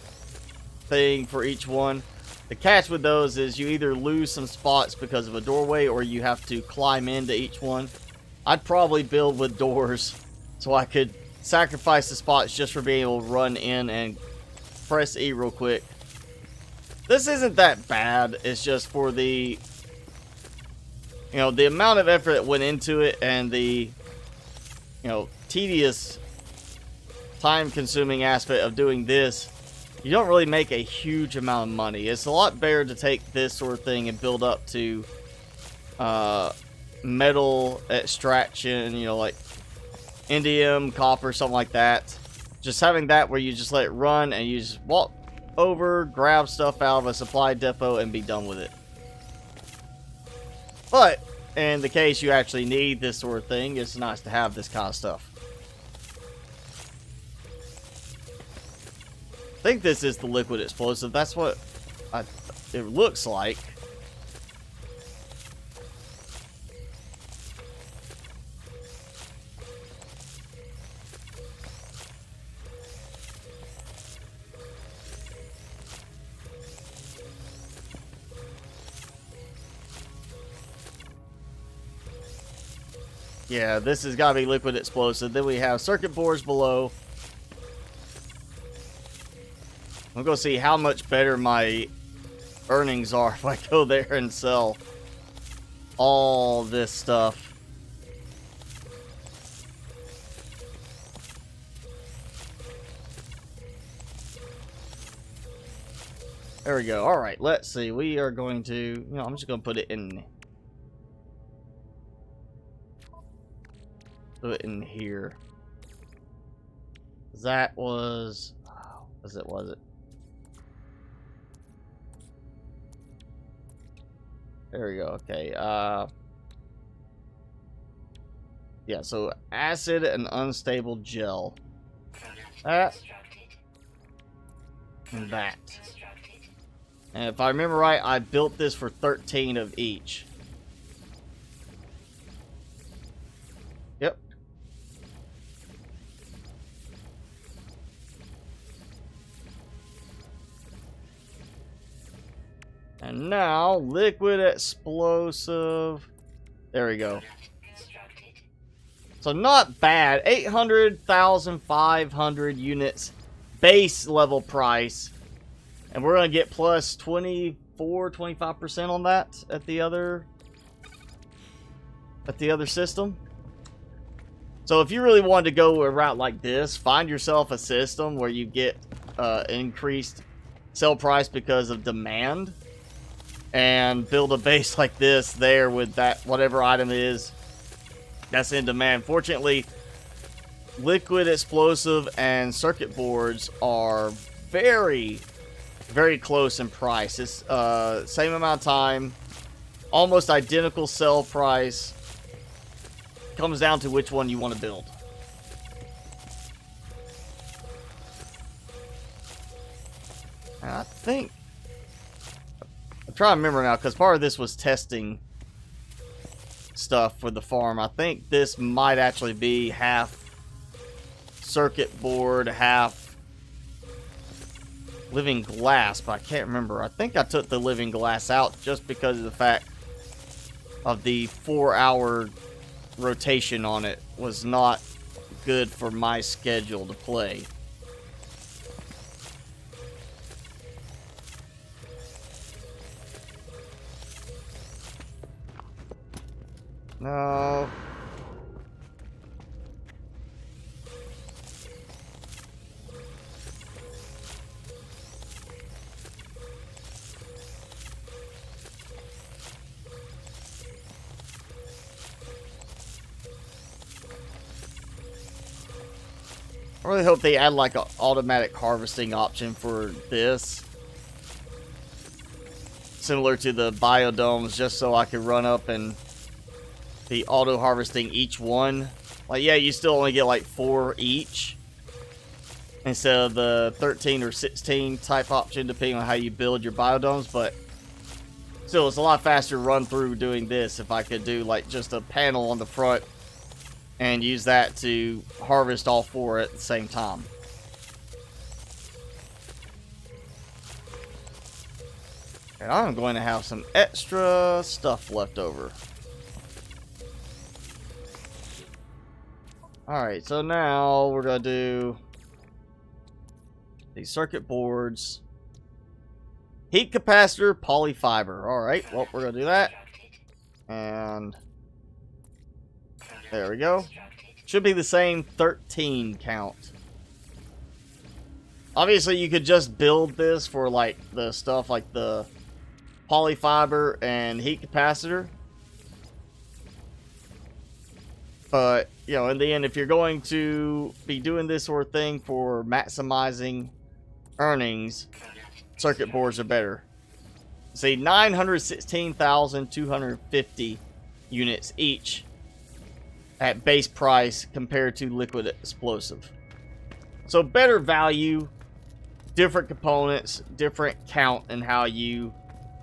Speaker 1: thing for each one. The catch with those is you either lose some spots because of a doorway or you have to climb into each one. I'd probably build with doors so I could sacrifice the spots just for being able to run in and press E real quick. This isn't that bad. It's just for the, you know, the amount of effort that went into it and the, you know, tedious, time-consuming aspect of doing this. You don't really make a huge amount of money. It's a lot better to take this sort of thing and build up to metal extraction, you know, like indium, copper, something like that. Just having that where you just let it run and you just walk over, grab stuff out of a supply depot and be done with it. But in the case you actually need this sort of thing, it's nice to have this kind of stuff. I think this is the liquid explosive. That's what it looks like. Yeah, this has got to be liquid explosive. Then we have circuit boards below. I'm going to see how much better my earnings are if I go there and sell all this stuff. There we go. Alright, let's see. We are going to, you know, I'm just going to put it in. Put it in here. That was, was it? There we go. Okay. Yeah, so acid and unstable gel. That. And that. And if I remember right, I built this for 13 of each. Yep. And now, liquid explosive. There we go. So not bad. 800,500 units base level price. And we're going to get plus 25% on that at the other system. So if you really wanted to go a route like this, find yourself a system where you get increased sell price because of demand. And build a base like this there with that whatever item is that's in demand. Fortunately, liquid explosive and circuit boards are very, very close in price. It's same amount of time, almost identical sell price. Comes down to which one you want to build. And I think I'm trying to remember now, because part of this was testing stuff for the farm. I think this might actually be half circuit board, half living glass, but I can't remember. I think I took the living glass out just because of the fact of the 4-hour rotation on it was not good for my schedule to play. No. I really hope they add like an automatic harvesting option for this. similar to the biodomes, just so I could run up and be auto harvesting each one. Like, yeah, you still only get like 4 each instead of the 13 or 16 type option, depending on how you build your biodomes. But still, it's a lot faster to run through doing this if I could do like just a panel on the front and use that to harvest all 4 at the same time. And I'm going to have some extra stuff left over. Alright, so now we're going to do these circuit boards. Heat capacitor, polyfiber. Alright, well, we're going to do that. And there we go. Should be the same 13 count. Obviously, you could just build this for like the stuff like the polyfiber and heat capacitor. But, you know, in the end, if you're going to be doing this sort of thing for maximizing earnings, circuit boards are better. See, 916,250 units each at base price compared to liquid explosive. So better value, different components, different count in how you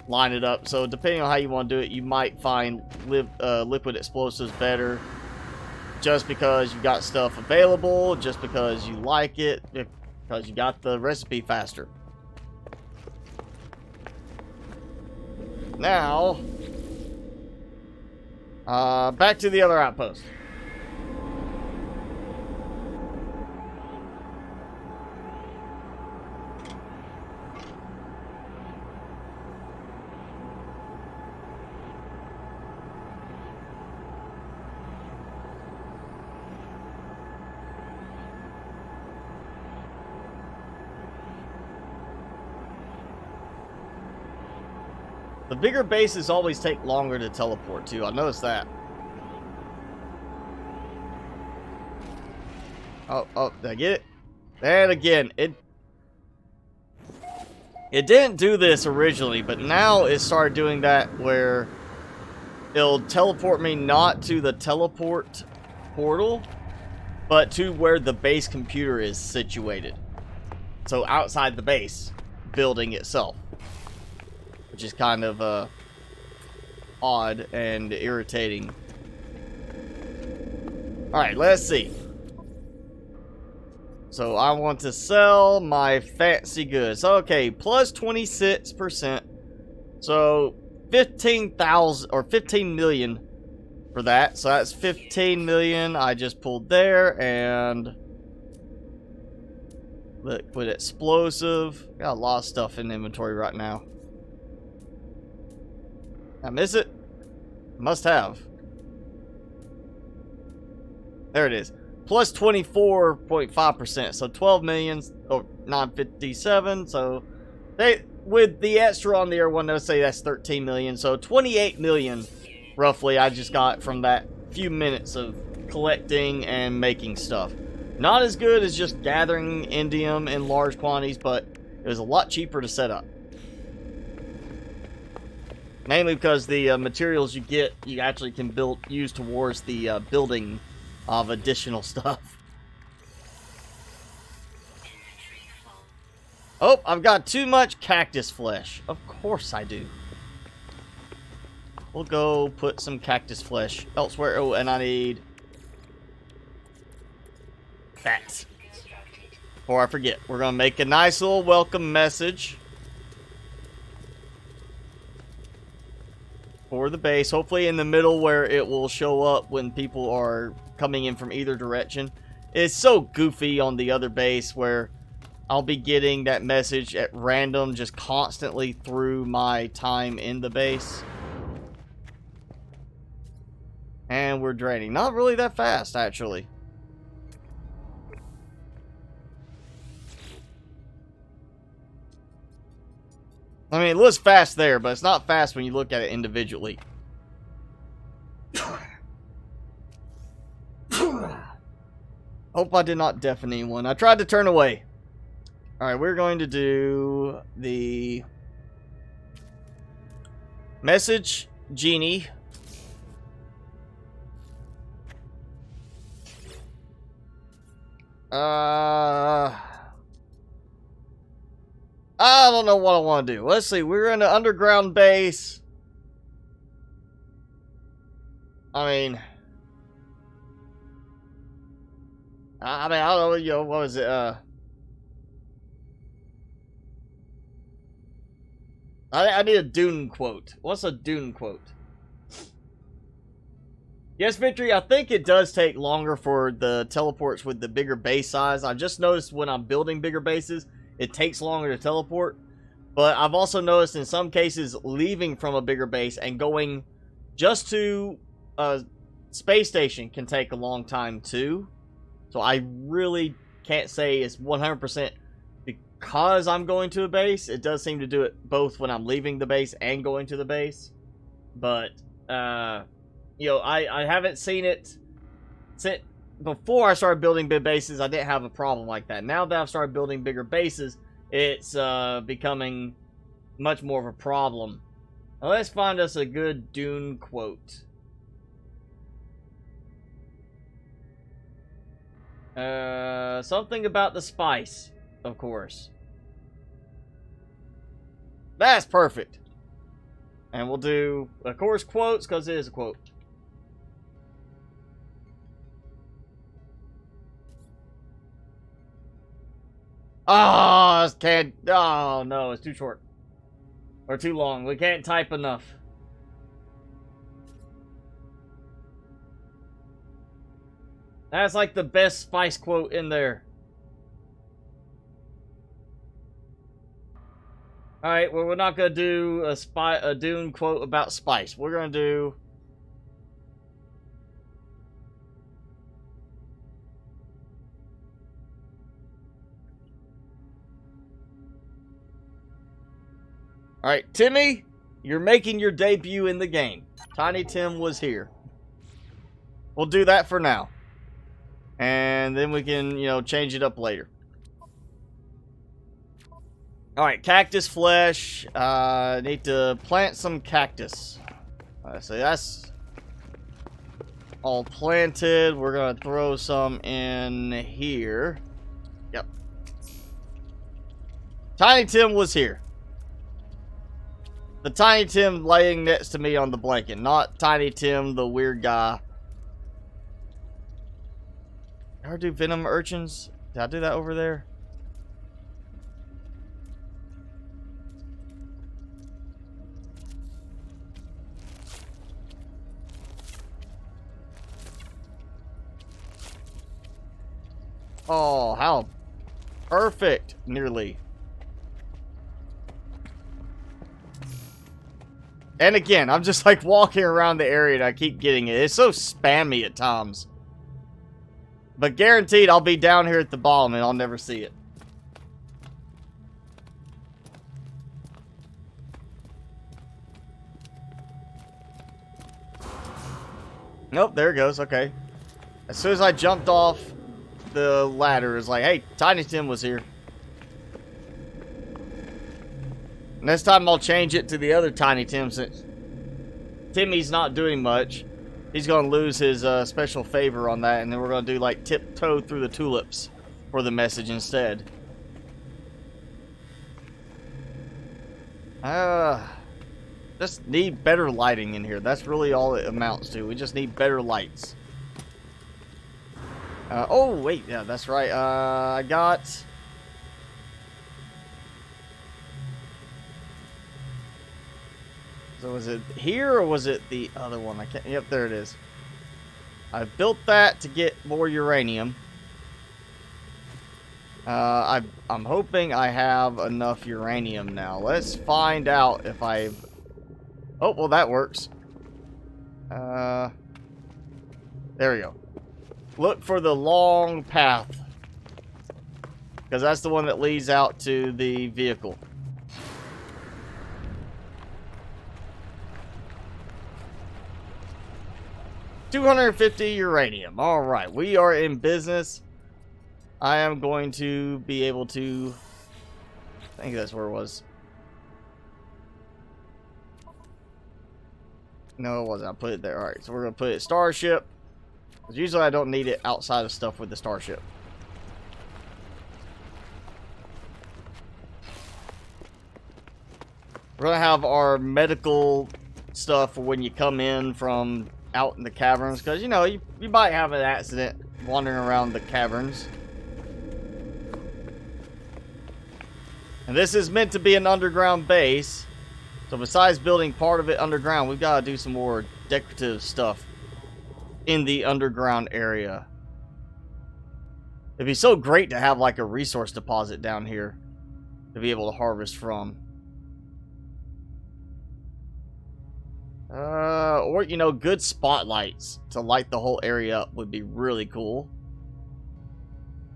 Speaker 1: line it up. So depending on how you want to do it, you might find liquid explosives better just because you got stuff available, just because you like it, because you got the recipe faster. Now, back to the other outpost. The bigger bases always take longer to teleport to. I noticed that. Oh, did I get it? And again, it didn't do this originally, but now it started doing that where it'll teleport me not to the teleport portal, but to where the base computer is situated. So outside the base building itself. Which is kind of odd and irritating. Alright, let's see. So I want to sell my fancy goods. Okay, plus 26%. So 15,000 or 15 million for that. So that's 15 million I just pulled there. And liquid explosive. Got a lot of stuff in inventory right now. I miss it? Must have. There it is. Plus 24.5%. So 12 million or 957. So they with the extra on the air one, they'll say that's 13 million. So 28 million roughly I just got from that few minutes of collecting and making stuff. Not as good as just gathering indium in large quantities, but it was a lot cheaper to set up. Mainly because the materials you get, you actually can use towards the building of additional stuff. Oh, I've got too much cactus flesh. Of course I do. We'll go put some cactus flesh elsewhere. Oh, and I need that. Before I forget, we're going to make a nice little welcome message for the base, hopefully in the middle where it will show up when people are coming in from either direction. It's so goofy on the other base where I'll be getting that message at random just constantly through my time in the base. And we're draining. Not really that fast, actually. I mean, it looks fast there, but it's not fast when you look at it individually. Hope I did not deafen anyone. I tried to turn away. Alright, we're going to do the Message Genie. I don't know what I want to do. Let's see. We're in an underground base. I mean, I don't know. You know, what was it? I need a Dune quote. What's a Dune quote? Yes, Victory, I think it does take longer for the teleports with the bigger base size. I've just noticed when I'm building bigger bases, it takes longer to teleport. But I've also noticed in some cases, leaving from a bigger base and going just to a space station can take a long time too. So I really can't say it's 100% because I'm going to a base. It does seem to do it both when I'm leaving the base and going to the base. But, you know, I haven't seen it since before I started building big bases. I didn't have a problem like that. Now that I've started building bigger bases, it's becoming much more of a problem. Now let's find us a good Dune quote. Something about the spice, of course. That's perfect. And we'll do, of course, quotes, because it is a quote. Oh, can't. Oh, no, it's too short. Or too long. We can't type enough. That's like the best Spice quote in there. Alright, well, we're not going to do a Dune quote about Spice. We're going to do... Alright, Timmy, you're making your debut in the game. Tiny Tim was here. We'll do that for now. And then we can, you know, change it up later. Alright, cactus flesh. Need to plant some cactus. So that's all planted. We're going to throw some in here. Yep. Tiny Tim was here. The Tiny Tim laying next to me on the blanket, not Tiny Tim, the weird guy. Did I do venom urchins? Did I do that over there? Oh, how perfect, nearly. And again, I'm just like walking around the area and I keep getting it. It's so spammy at times. But guaranteed I'll be down here at the bottom and I'll never see it. Nope, there it goes. Okay. As soon as I jumped off the ladder, it's like, hey, Tiny Tim was here. Next time I'll change it to the other Tiny Tim since Timmy's not doing much. He's going to lose his special favor on that, and then we're going to do like tiptoe through the tulips for the message instead. Just need better lighting in here. That's really all it amounts to. We just need better lights. Oh, wait. Yeah, that's right. I got... So was it here or was it the other one? I can't. Yep, there it is. I built that to get more uranium. I'm hoping I have enough uranium now. Let's find out if I've... Oh, well, that works. There we go. Look for the long path. Because that's the one that leads out to the vehicle. $250 uranium. Alright, we are in business. I am going to be able to... I think that's where it was. No, it wasn't. I put it there. Alright, so we're going to put it Starship. Because usually I don't need it outside of stuff with the Starship. We're going to have our medical stuff for when you come in from out in the caverns. Because, you know, you might have an accident wandering around the caverns. And this is meant to be an underground base. So besides building part of it underground, we've got to do some more decorative stuff in the underground area. It'd be so great to have like a resource deposit down here to be able to harvest from. Or, you know, good spotlights to light the whole area up would be really cool.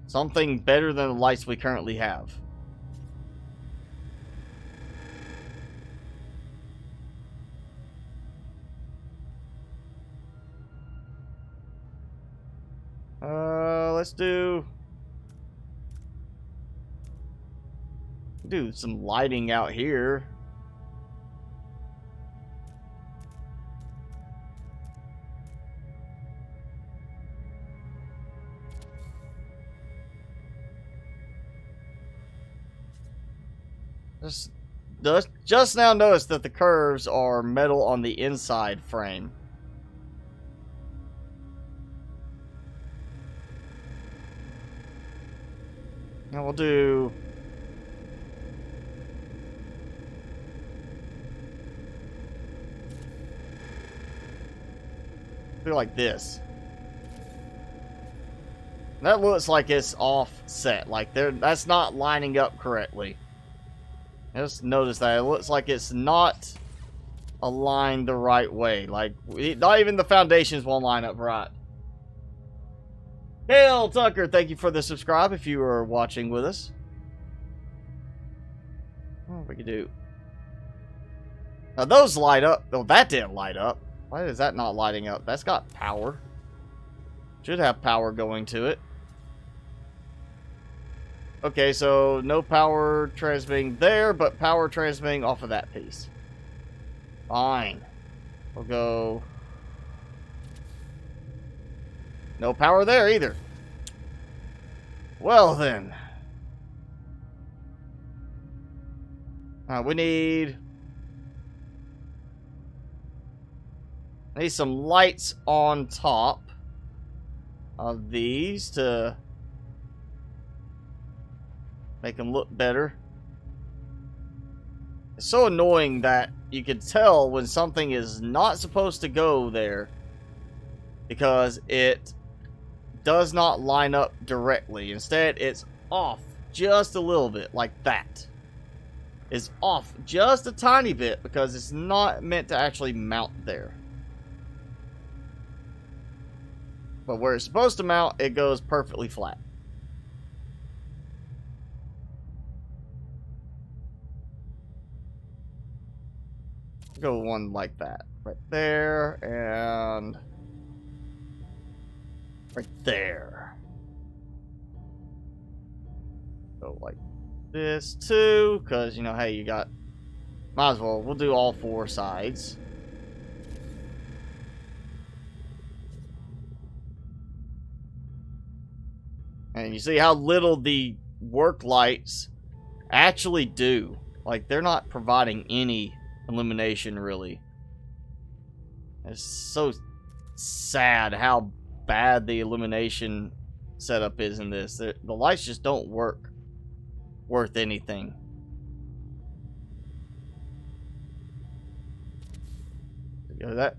Speaker 1: Something better than the lights we currently have. Let's do some lighting out here. Just now noticed that the curves are metal on the inside frame. Now we'll do like this. That looks like it's offset. Like that's not lining up correctly. Just notice that. It looks like it's not aligned the right way. Like, not even the foundations won't line up right. Hail Tucker, thank you for the subscribe if you are watching with us. What we could do? Now those light up. Oh, that didn't light up. Why is that not lighting up? That's got power. Should have power going to it. Okay, so no power transmitting there, but power transmitting off of that piece. Fine. We'll go... No power there either. Well then. We need some lights on top of these to make them look better. It's so annoying that you can tell when something is not supposed to go there because it does not line up directly. Instead, it's off just a little bit, like that. It's off just a tiny bit because it's not meant to actually mount there. But where it's supposed to mount, it goes perfectly flat. Go one like that. Right there, and right there. Go like this too, because, you know, hey, you got... Might as well. We'll do all four sides. And you see how little the work lights actually do. Like, they're not providing any illumination, really. It's so sad how bad the illumination setup is in this. The lights just don't work worth anything. Is that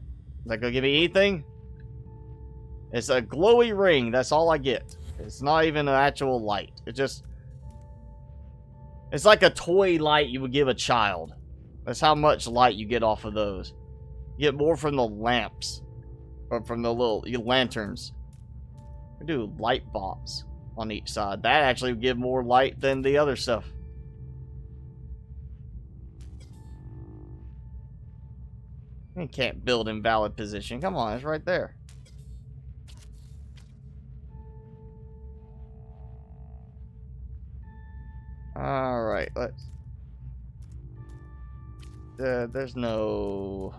Speaker 1: gonna give me anything? It's a glowy ring. That's all I get. It's not even an actual light. It's like a toy light you would give a child. That's how much light you get off of those. You get more from the lamps. Or from the little lanterns. We do light bulbs on each side. That actually would give more light than the other stuff. You can't build in valid position. Come on, it's right there. Alright, let's... there's no...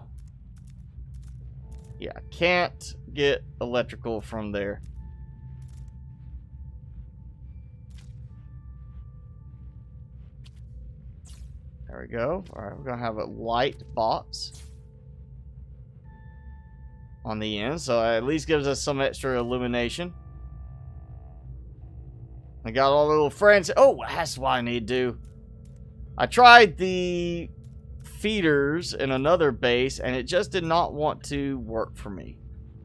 Speaker 1: Yeah, can't get electrical from there. There we go. Alright, we're gonna have a light box on the end, so it at least gives us some extra illumination. I got all the little friends. Oh, that's what I need to do. I tried the feeders in another base, and it just did not want to work for me.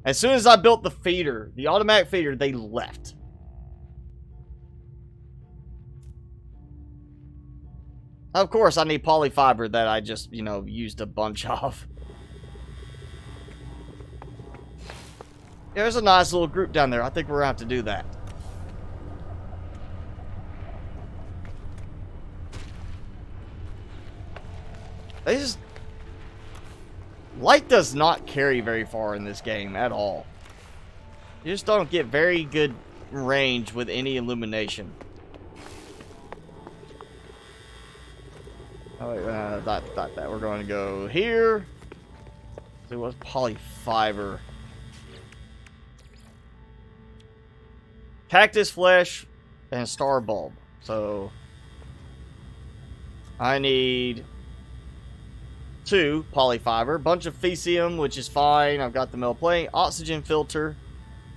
Speaker 1: As soon as I built the feeder, the automatic feeder, they left. Of course, I need polyfiber that I just, you know, used a bunch of. There's a nice little group down there. I think we're going to have to do that. They just... Light does not carry very far in this game at all. You just don't get very good range with any illumination. Oh, wait, that. We're going to go here. So what's polyfiber? Cactus flesh and star bulb. So I need 2 polyfiber, bunch of fecium, which is fine. I've got the metal plate, oxygen filter,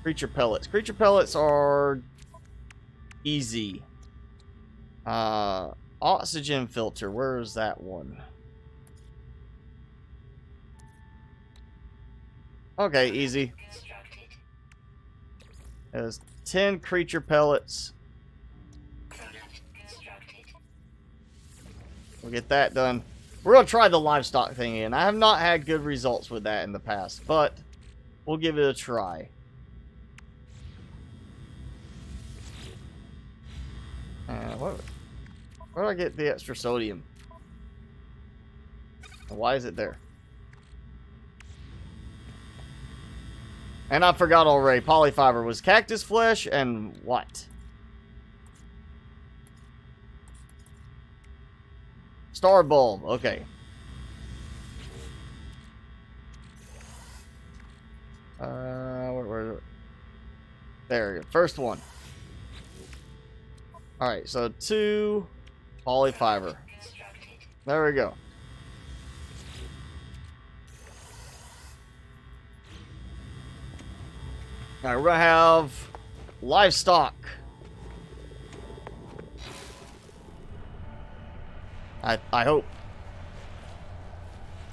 Speaker 1: creature pellets. Creature pellets are easy. Oxygen filter, where is that one? Okay, easy. There's 10 creature pellets. We'll get that done. We're going to try the livestock thing again. I have not had good results with that in the past, but we'll give it a try. Where do I get the extra sodium? Why is it there? And I forgot already. Polyfiber was cactus flesh and what? Star bulb. Okay. Where? There. First one. All right. So 2 polyfiber. There we go. Alright, we're gonna have livestock. I hope.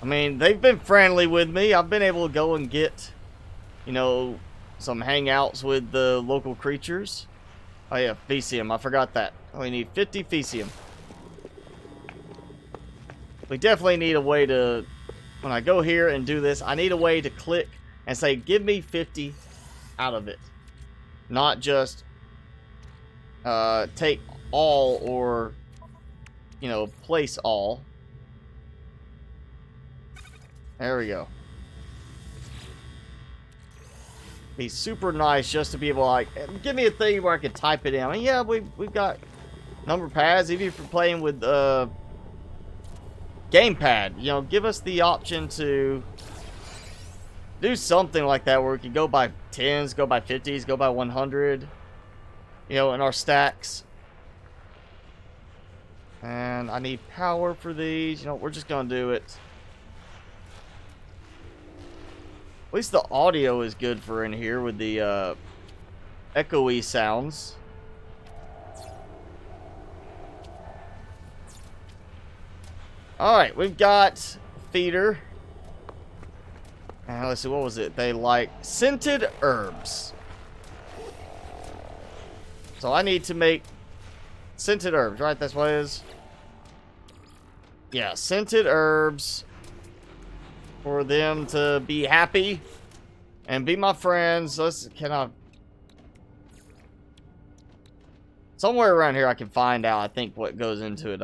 Speaker 1: I mean, they've been friendly with me. I've been able to go and get, you know, some hangouts with the local creatures. Oh yeah, fecium. I forgot that. We need 50 fecium. We definitely need a way to, when I go here and do this, I need a way to click and say, give me 50 out of it. Not just take all or, you know, place all. There we go. Be super nice just to be able to, like, give me a thing where I can type it in. I mean, yeah, we've got number pads. Even if you're playing with gamepad, you know, give us the option to do something like that where we can go by 10s, go by 50s, go by 100, you know, in our stacks. And I need power for these. You know, we're just going to do it. At least the audio is good for in here with the echoey sounds. Alright, we've got feeder. And let's see, what was it? They like scented herbs. So I need to make scented herbs, right? That's what it is. Yeah, scented herbs for them to be happy and be my friends. Somewhere around here I can find out, I think, what goes into it.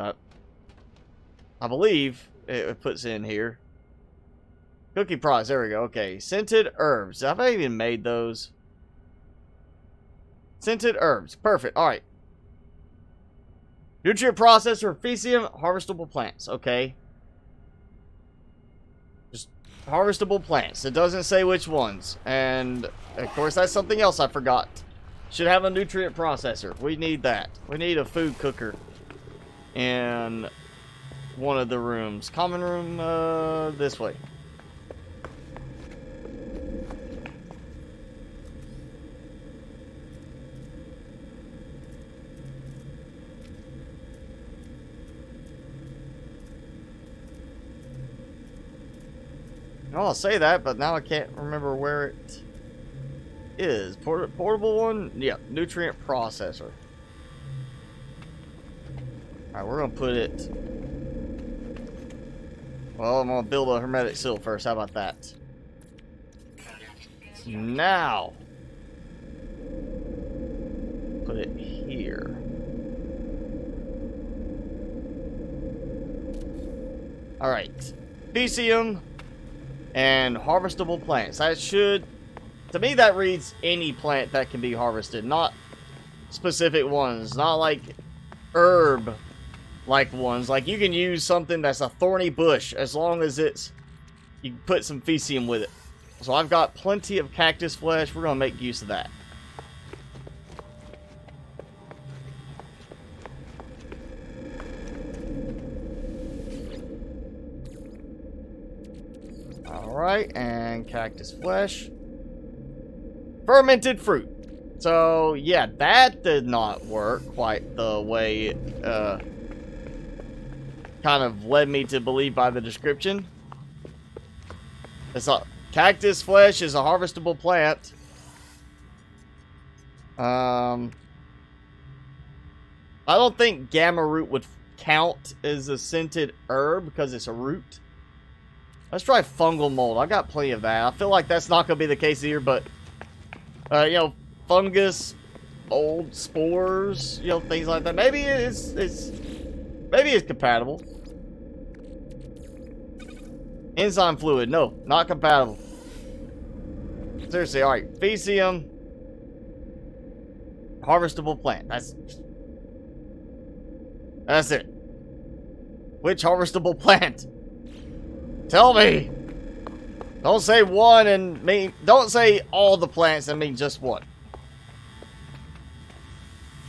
Speaker 1: I believe it puts in here. Cookie products, there we go. Okay, scented herbs. Have I even made those? Scented herbs, perfect. All right. Nutrient processor, fecium, harvestable plants. Okay. Just harvestable plants. It doesn't say which ones. And, of course, that's something else I forgot. Should have a nutrient processor. We need that. We need a food cooker in one of the rooms. Common room, this way. Oh, I'll say that, but now I can't remember where it is. Portable one? Yeah, nutrient processor. Alright, we're gonna put it... Well, I'm gonna build a hermetic seal first. How about that? Now, put it here. Alright. Physium and harvestable plants. That should... To me, that reads any plant that can be harvested. Not specific ones. Not like herb-like ones. Like, you can use something that's a thorny bush as long as it's... You can put some Physium with it. So I've got plenty of cactus flesh. We're going to make use of that. Alright, and cactus flesh. Fermented fruit. So, yeah, that did not work quite the way it kind of led me to believe by the description. It's not... Cactus flesh is a harvestable plant. I don't think gamma root would count as a scented herb because it's a root. Let's try fungal mold. I got plenty of that. I feel like that's not going to be the case here, but you know, fungus, old spores, you know, things like that. Maybe it's compatible. Enzyme fluid, no, not compatible. Seriously, alright. Physium. Harvestable plant. That's it. Which harvestable plant? Tell me. Don't say one and mean... Don't say all the plants and mean just one.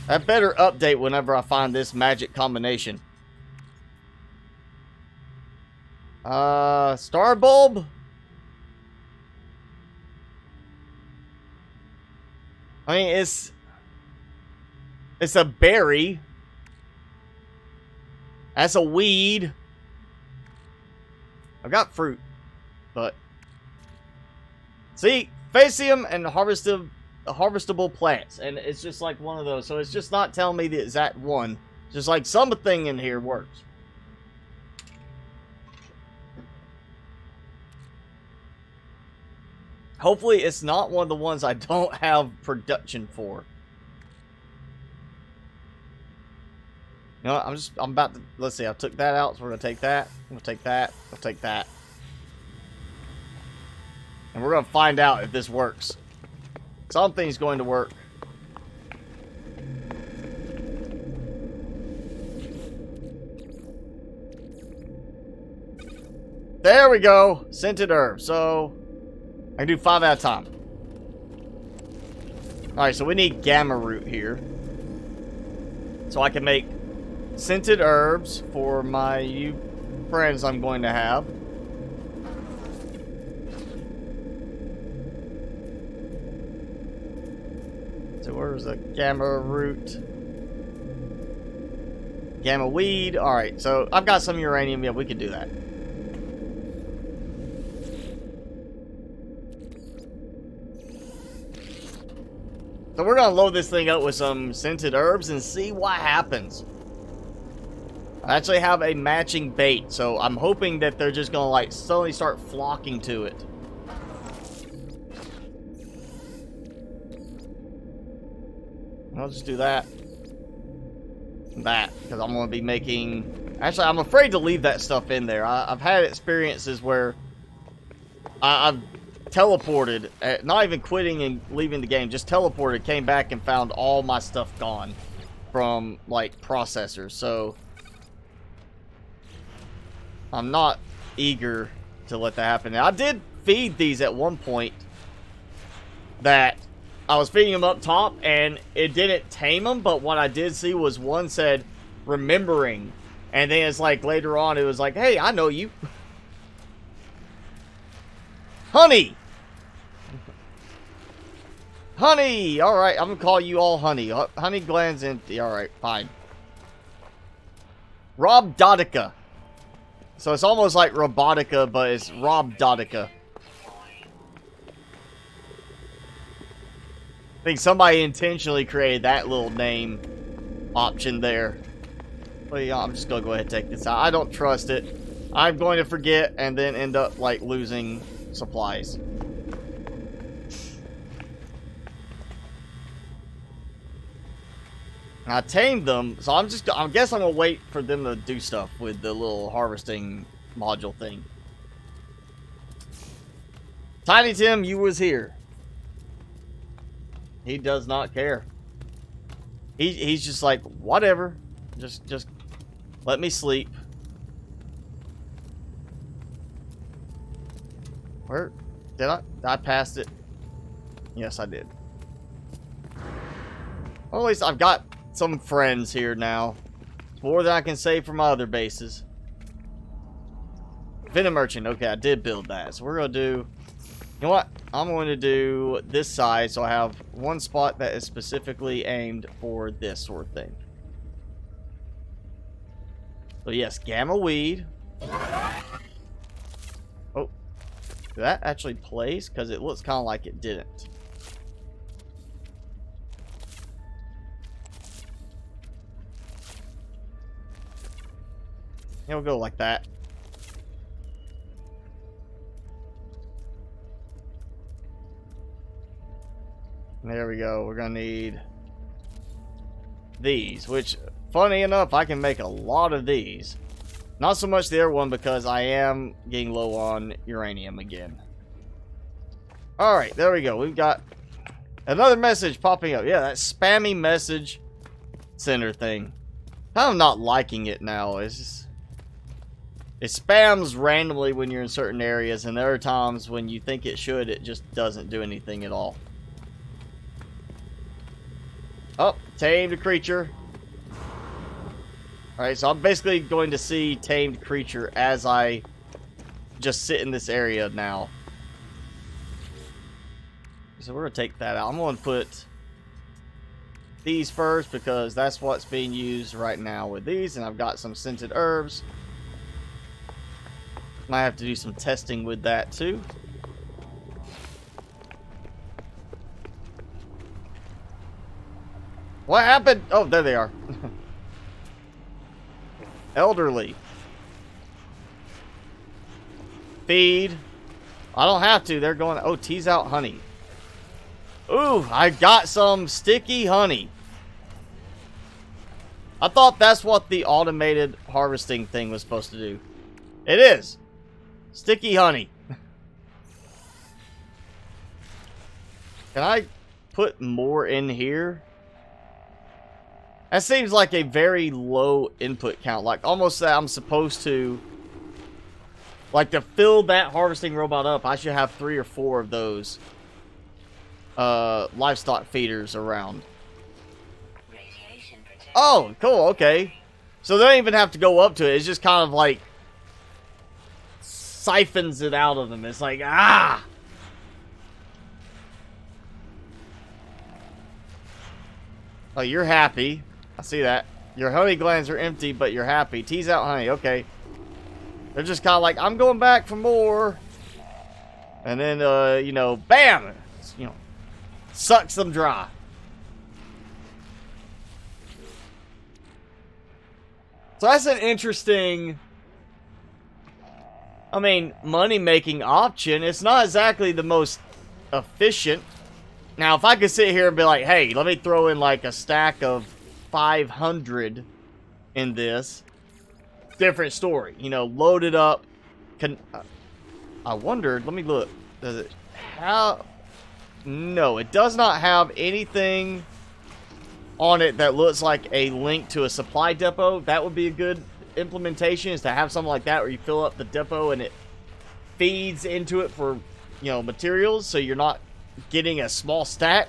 Speaker 1: I better update whenever I find this magic combination. Star bulb? I mean, it's a berry. That's a weed. I've got fruit, but... See, Physium and harvestable plants, and it's just like one of those. So it's just not telling me the exact one. Just like something in here works. Hopefully it's not one of the ones I don't have production for. You know what, I'm about to, let's see, I took that out, so we're gonna take that, we'll take that, we'll take that. And we're gonna find out if this works. Something's going to work. There we go, scented herb. So I can do 5 at a time. Alright, so we need gamma root here. So I can make scented herbs for my friends I'm going to have. So where's the gamma root? Gamma weed. Alright, so I've got some uranium. Yeah, we could do that. So we're gonna load this thing up with some scented herbs and see what happens. I actually have a matching bait, so I'm hoping that they're just gonna like suddenly start flocking to it. I'll just do that. And that, because I'm gonna be making... Actually, I'm afraid to leave that stuff in there. I've had experiences where I've teleported, not even quitting and leaving the game, just teleported, came back and found all my stuff gone from like processors. So I'm not eager to let that happen. Now, I did feed these at one point that I was feeding them up top and it didn't tame them, but what I did see was one said remembering, and then it's like later on it was like, hey, I know you. Honey! Honey! Alright, I'm gonna call you all honey. Honey gland's empty. Alright, fine. Robdotica. So it's almost like Robotica, but it's Robdotica. I think somebody intentionally created that little name option there. Well, yeah, I'm just gonna go ahead and take this out. I don't trust it. I'm going to forget and then end up like losing supplies. I tamed them, so I guess I'm gonna wait for them to do stuff with the little harvesting module thing. Tiny Tim, you was here. He does not care. He's just like, whatever. Just let me sleep. Where did I passed it? Yes, I did. Well, at least I've got some friends here now. It's more than I can say for my other bases. Venom Merchant. Okay, I did build that. So we're going to do... You know what? I'm going to do this side so I have one spot that is specifically aimed for this sort of thing. So yes, Gamma Weed. Oh. Did that actually place? Because it looks kind of like it didn't. It'll go like that. There we go. We're gonna need these, which, funny enough, I can make a lot of these. Not so much the other one because I am getting low on uranium again. Alright, there we go. We've got another message popping up. Yeah, that spammy message center thing. I'm not liking it now. It's just... It spams randomly when you're in certain areas, and there are times when you think it should, it just doesn't do anything at all. Oh, tamed a creature. Alright, so I'm basically going to see tamed creature as I just sit in this area now. So we're going to take that out. I'm going to put these first because that's what's being used right now with these, and I've got some scented herbs. Might have to do some testing with that too. What happened? Oh, there they are. Elderly. Feed. I don't have to. They're going... Oh, tease out honey. Ooh, I got some sticky honey. I thought that's what the automated harvesting thing was supposed to do. It is. Sticky honey. Can I put more in here? That seems like a very low input count. Like, almost that I'm supposed to... Like, to fill that harvesting robot up, I should have 3 or 4 of those livestock feeders around. Oh, cool, okay. So they don't even have to go up to it. It's just kind of like... siphons it out of them. It's like, ah! Oh, you're happy. I see that. Your honey glands are empty, but you're happy. Tease out honey. Okay. They're just kind of like, I'm going back for more. And then, you know, bam! You know, sucks them dry. So that's an interesting... I mean, money-making option. It's not exactly the most efficient. Now, if I could sit here and be like, hey, let me throw in like a stack of 500 in this, different story. You know, load it up. I wondered, let me look. Does it have... No, it does not have anything on it that looks like a link to a supply depot. That would be a good implementation, is to have something like that where you fill up the depot and it feeds into it for, you know, materials, so you're not getting a small stack,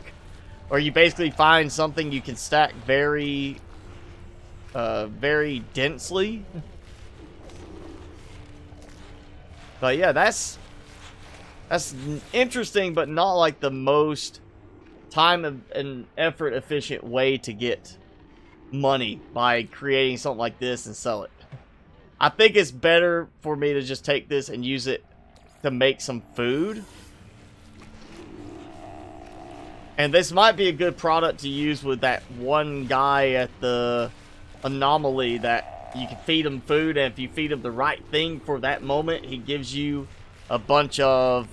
Speaker 1: or you basically find something you can stack very densely. But yeah, that's interesting, but not like the most time and effort efficient way to get money by creating something like this and sell it. I think it's better for me to just take this and use it to make some food. And this might be a good product to use with that one guy at the anomaly that you can feed him food, and if you feed him the right thing for that moment, he gives you a bunch of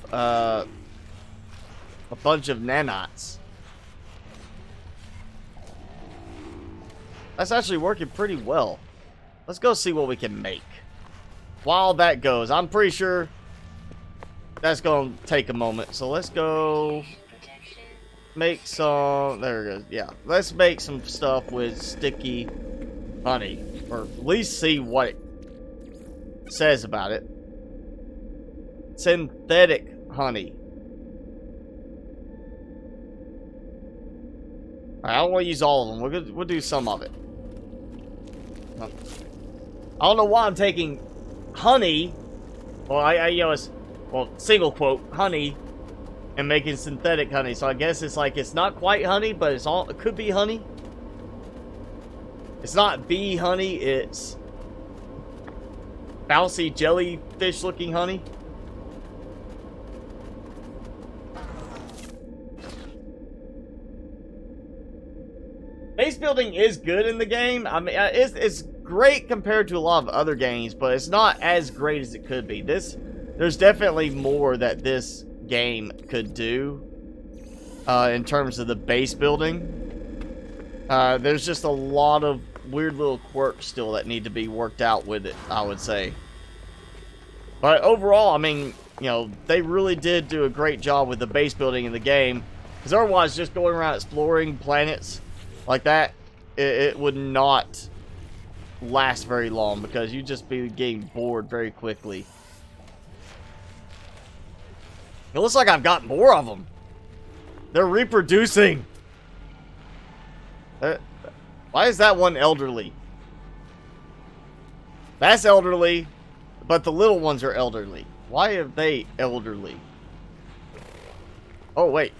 Speaker 1: nanites. That's actually working pretty well. Let's go see what we can make. While that goes, I'm pretty sure that's going to take a moment. So let's go make some... There it goes. Yeah. Let's make some stuff with sticky honey. Or at least see what it says about it. Synthetic honey. Alright, I don't want to use all of them. We'll do some of it. I don't know why I'm taking honey. Well, you know, it's, well, single quote, honey, and making synthetic honey. So I guess it's like, it's not quite honey, but it could be honey. It's not bee honey, it's bouncy jellyfish looking honey. Base building is good in the game. I mean, it's great compared to a lot of other games, but it's not as great as it could be. There's definitely more that this game could do in terms of the base building. There's just a lot of weird little quirks still that need to be worked out with it, I would say. But overall, I mean, you know, they really did do a great job with the base building in the game. Because otherwise, just going around exploring planets like that, it would not last very long, because you'd just be getting bored very quickly. It looks like I've got more of them. They're reproducing. Why is that one elderly? That's elderly, but the little ones are elderly. Why are they elderly? Oh, wait.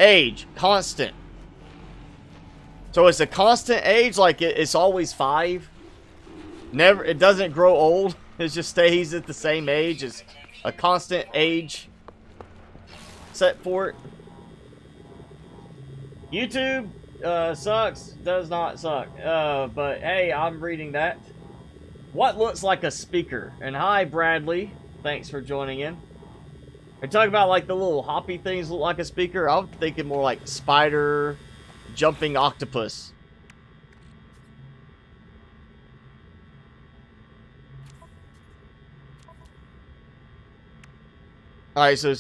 Speaker 1: Age. Constant. So it's a constant age, like it's always 5. Never, it doesn't grow old. It just stays at the same age. It's a constant age set for it. YouTube sucks. Does not suck. But hey, I'm reading that. What looks like a speaker? And hi, Bradley. Thanks for joining in. They're talking about like the little hoppy things look like a speaker. I'm thinking more like spider, jumping octopus. Alright, so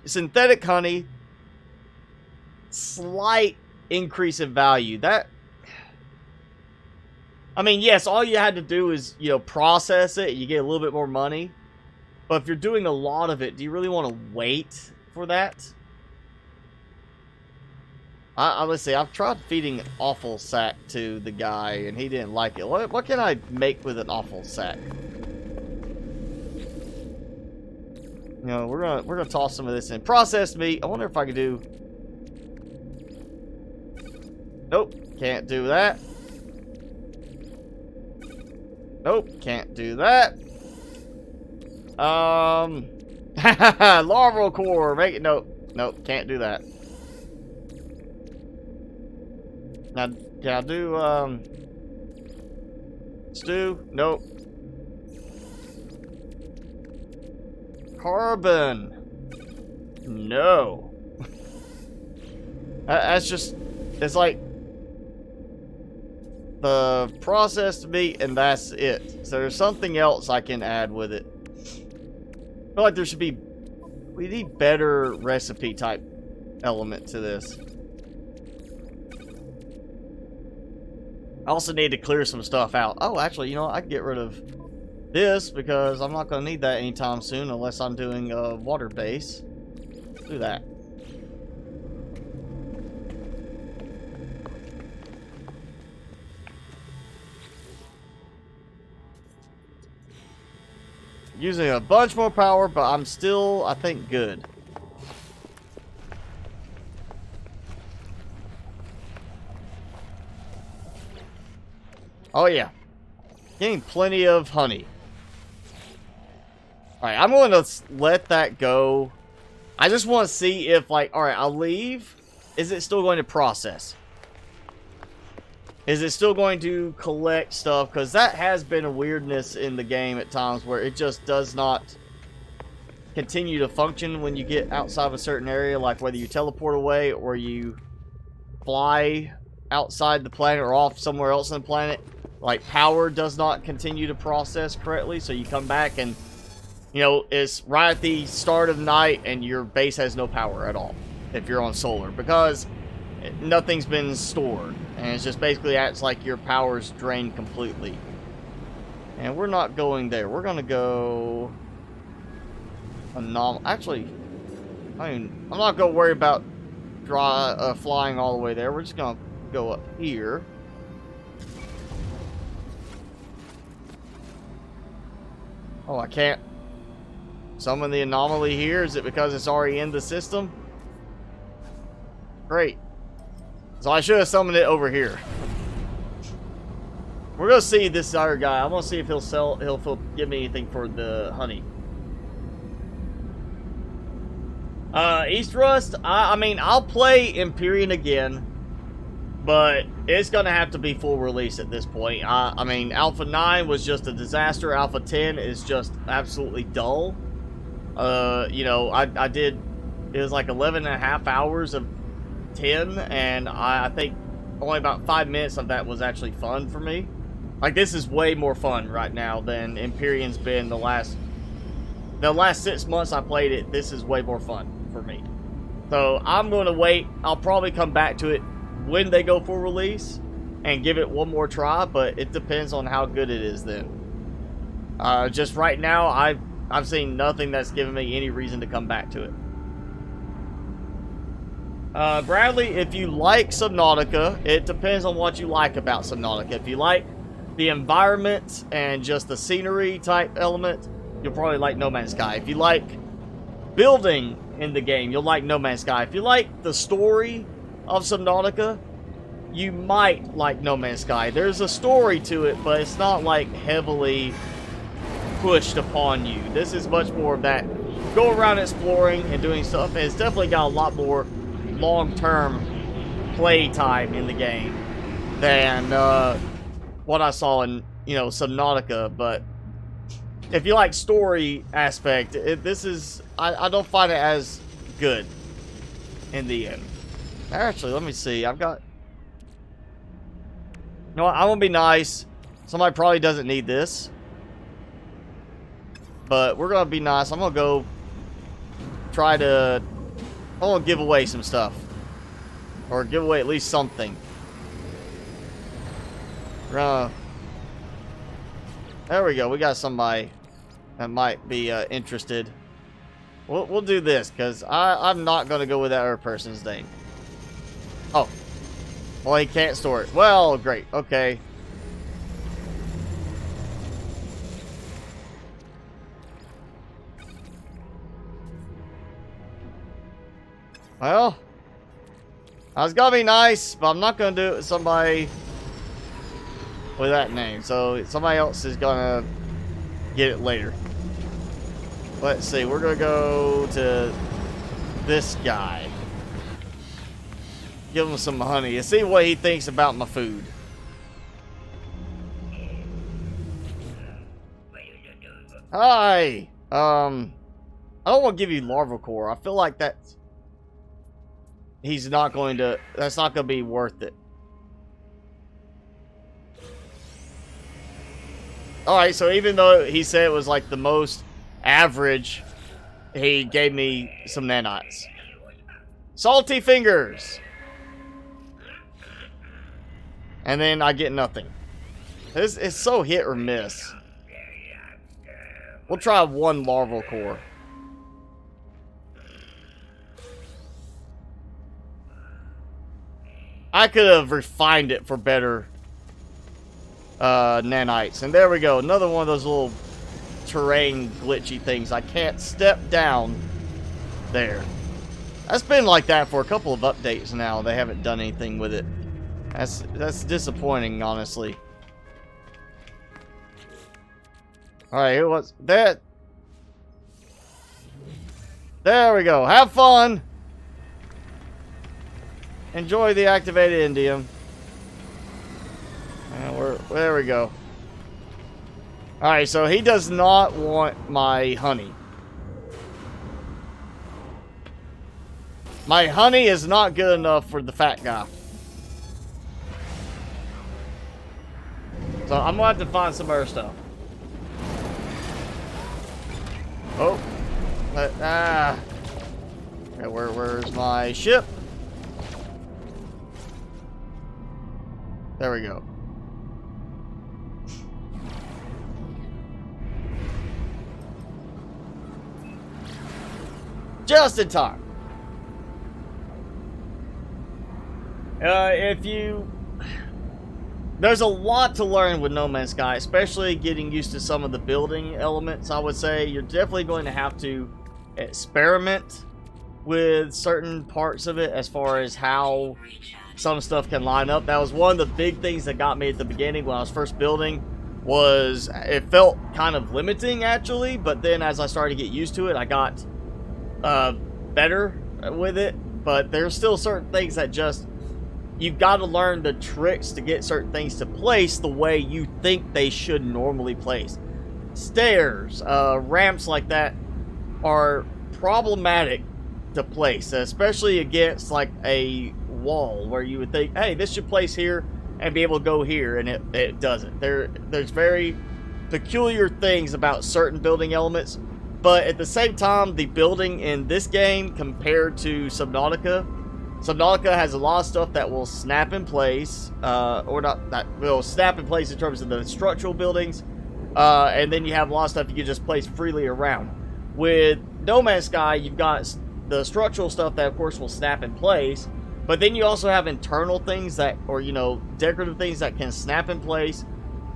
Speaker 1: synthetic honey, slight increase in value. That, I mean, yes, all you had to do is, you know, process it. You get a little bit more money. But if you're doing a lot of it, do you really want to wait for that? Let's see, I've tried feeding an offal sack to the guy, and he didn't like it. What can I make with an offal sack? You know, we're gonna toss some of this in. Processed meat. I wonder if I could do... Nope, can't do that. Nope, can't do that. Larval core, make it... Nope, can't do that. Now, can I do, stew? Nope. Carbon. No. That's just... It's like... the processed meat, and that's it. So there's something else I can add with it. I feel like there should be... We need better recipe type element to this. I also need to clear some stuff out. Oh, actually, you know what? I can get rid of this because I'm not going to need that anytime soon unless I'm doing a water base. Do that. Using a bunch more power, but I'm still, I think, good. Oh yeah. Getting plenty of honey. Alright, I'm going to let that go. I just want to see if, like, alright, I'll leave. Is it still going to process? Is it still going to collect stuff? Because that has been a weirdness in the game at times where it just does not continue to function when you get outside of a certain area, like whether you teleport away or you fly outside the planet or off somewhere else on the planet. Like, power does not continue to process correctly, so you come back and, you know, it's right at the start of night and your base has no power at all if you're on solar, because nothing's been stored, and it's just basically acts like your power's drained completely. And we're not going there. We're gonna go actually, I'm not gonna worry about flying all the way there. We're just gonna go up here. Oh, I can't summon the anomaly here. Is it because it's already in the system? Great. So I should have summoned it over here. We're gonna see this other guy. I'm gonna see if he'll give me anything for the honey. East Rust, I mean, I'll play Empyrean again, but it's gonna have to be full release at this point. I mean, Alpha 9 was just a disaster. Alpha 10 is just absolutely dull. You know, I did, it was like 11 and a half hours of 10, and I think only about 5 minutes of that was actually fun for me. Like, this is way more fun right now than Empyrean's been the last 6 months I played it. This is way more fun for me. So I'm going to wait. I'll probably come back to it when they go full release and give it one more try, but it depends on how good it is then. Just right now, I've seen nothing that's given me any reason to come back to it. Bradley, if you like Subnautica, it depends on what you like about Subnautica. If you like the environment and just the scenery type element, you'll probably like No Man's Sky. If you like building in the game, you'll like No Man's Sky. If you like the story of Subnautica, you might like No Man's Sky. There's a story to it, but it's not like heavily pushed upon you. This is much more of that go around exploring and doing stuff, and it's definitely got a lot more long-term play time in the game than what I saw in, you know, Subnautica. But if you like story aspect, this is, I don't find it as good in the end. Actually, let me see. I've got, you know what, I'm gonna be nice. Somebody probably doesn't need this, but we're gonna be nice. I'm gonna go try to, I'm gonna give away some stuff, or give away at least something. We're gonna, there we go. We got somebody that might be interested. We'll do this, because I'm not gonna go with that other person's name. Oh, well, he can't store it. Well, great. Okay. Well, I was gonna be nice, but I'm not gonna do it with somebody with that name. So somebody else is gonna get it later. Let's see. We're gonna go to this guy. Give him some honey and see what he thinks about my food. Hi. I don't want to give you larval core. I feel like that's, he's not going to, that's not going to be worth it. Alright, so even though he said it was like the most average, he gave me some nanites. Salty fingers. And then I get nothing. It's so hit or miss. We'll try one larval core. I could have refined it for better nanites. And there we go. Another one of those little terrain glitchy things. I can't step down there. That's been like that for a couple of updates now. They haven't done anything with it. That's disappointing, honestly. Alright, here was that. There we go. Have fun. Enjoy the activated indium. And there we go. Alright, so he does not want my honey. My honey is not good enough for the fat guy. So I'm gonna have to find some other stuff. Oh. Okay, where's my ship? There we go. Just in time. There's a lot to learn with No Man's Sky, especially getting used to some of the building elements. I would say you're definitely going to have to experiment with certain parts of it as far as how some stuff can line up. That was one of the big things that got me at the beginning when I was first building. Was it felt kind of limiting actually, but then as I started to get used to it, I got better with it. But there's still certain things that just you've got to learn the tricks to get certain things to place the way you think they should normally place. Stairs, ramps like that are problematic to place, especially against like a wall where you would think, hey, this should place here and be able to go here, and it doesn't. There's very peculiar things about certain building elements, but at the same time, the building in this game compared to Subnautica has a lot of stuff that will snap in place, or not, that will snap in place in terms of the structural buildings, and then you have a lot of stuff you can just place freely around. With No Man's Sky, you've got the structural stuff that, of course, will snap in place, but then you also have internal things that, or, you know, decorative things that can snap in place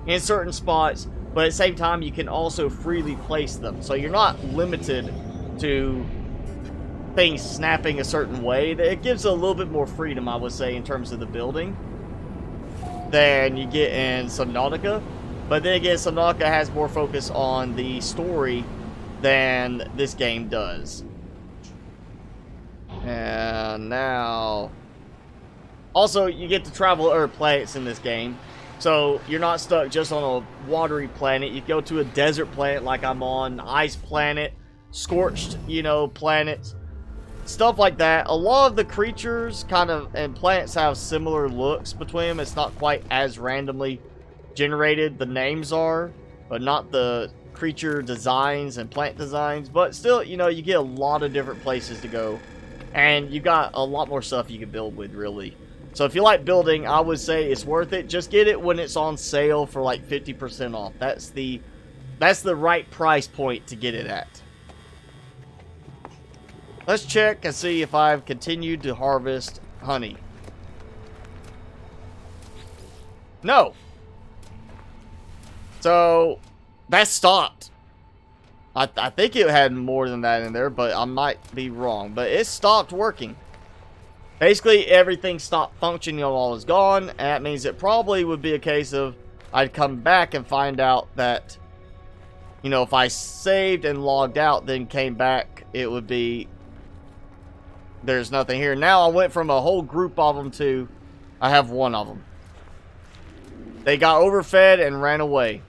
Speaker 1: in certain spots, but at the same time, you can also freely place them. So you're not limited to things snapping a certain way. It gives a little bit more freedom, I would say, in terms of the building than you get in Subnautica. But then again, Subnautica has more focus on the story than this game does. And now, also, you get to travel other planets in this game. So you're not stuck just on a watery planet. You go to a desert planet like I'm on, ice planet, scorched, you know, planets. Stuff like that. A lot of the creatures kind of and planets have similar looks between them. It's not quite as randomly generated. The names are, but not the creature designs and plant designs. But still, you know, you get a lot of different places to go. And you got a lot more stuff you can build with, really. So if you like building, I would say it's worth it. Just get it when it's on sale for like 50% off. That's the right price point to get it at. Let's check and see if I've continued to harvest honey. No. So, that stopped. I think it had more than that in there, but I might be wrong. But it stopped working. Basically, everything stopped functioning while it was gone. And that means it probably would be a case of I'd come back and find out that, you know, if I saved and logged out, then came back, it would be there's nothing here. Now I went from a whole group of them to I have one of them. They got overfed and ran away.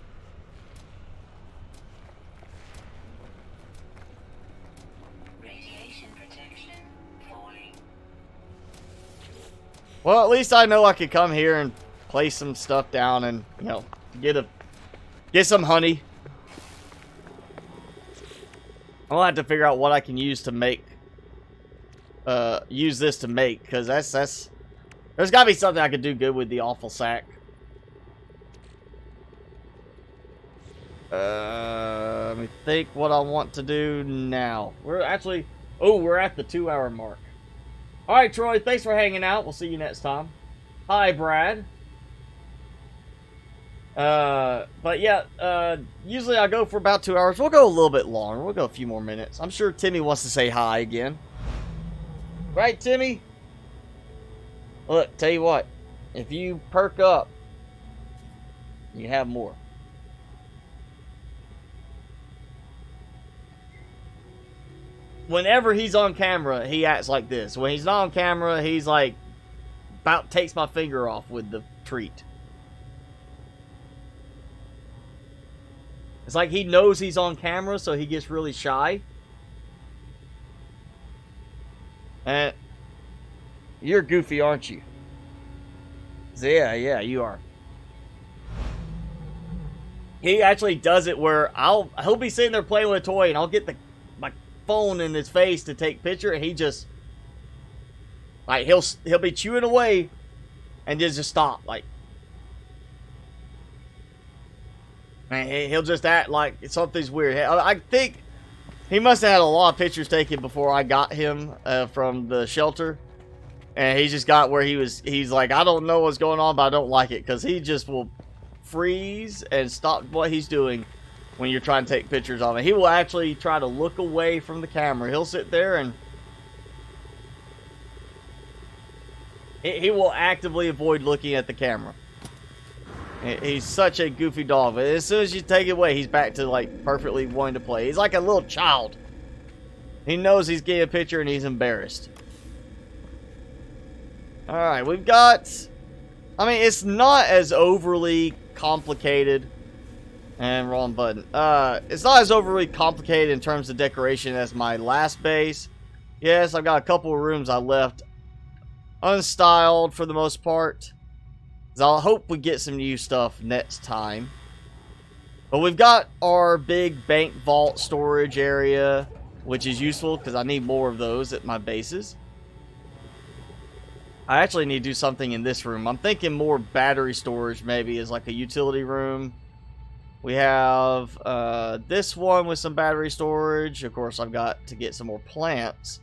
Speaker 2: Radiation protection falling.
Speaker 1: Well, at least I know I could come here and place some stuff down and, you know, get some honey. I'll have to figure out what I can use to make use this to make, because that's there's got to be something I could do good with the awful sack. Let me think what I want to do now. We're actually... Oh, we're at the 2-hour mark. Alright, Troy, thanks for hanging out. We'll see you next time. Hi, Brad. But yeah, usually I go for about 2 hours. We'll go a little bit longer. We'll go a few more minutes. I'm sure Timmy wants to say hi again. Right, Timmy? Look, tell you what. If you perk up, you have more. Whenever he's on camera, he acts like this. When he's not on camera, he's like, about takes my finger off with the treat. It's like he knows he's on camera, so he gets really shy. And you're goofy, aren't you? Yeah, you are. He actually does it where he'll be sitting there playing with a toy, and I'll get my phone in his face to take a picture, and he just like he'll be chewing away and just stop, like, man, he'll just act like something's weird. I think he must have had a lot of pictures taken before I got him from the shelter, and he just got where he's like, I don't know what's going on, but I don't like it, because he just will freeze and stop what he's doing when you're trying to take pictures of him. He will actually try to look away from the camera. He'll sit there and he will actively avoid looking at the camera. He's such a goofy dog, but as soon as you take it away, he's back to like perfectly wanting to play. He's like a little child. He knows he's getting a picture and he's embarrassed. Alright, we've got, I mean, it's not as overly complicated. And wrong button. It's not as overly complicated in terms of decoration as my last base. Yes, I've got a couple of rooms I left unstyled for the most part. I'll hope we get some new stuff next time. But we've got our big bank vault storage area, which is useful because I need more of those at my bases. I actually need to do something in this room. I'm thinking more battery storage maybe as like a utility room. We have this one with some battery storage. Of course, I've got to get some more plants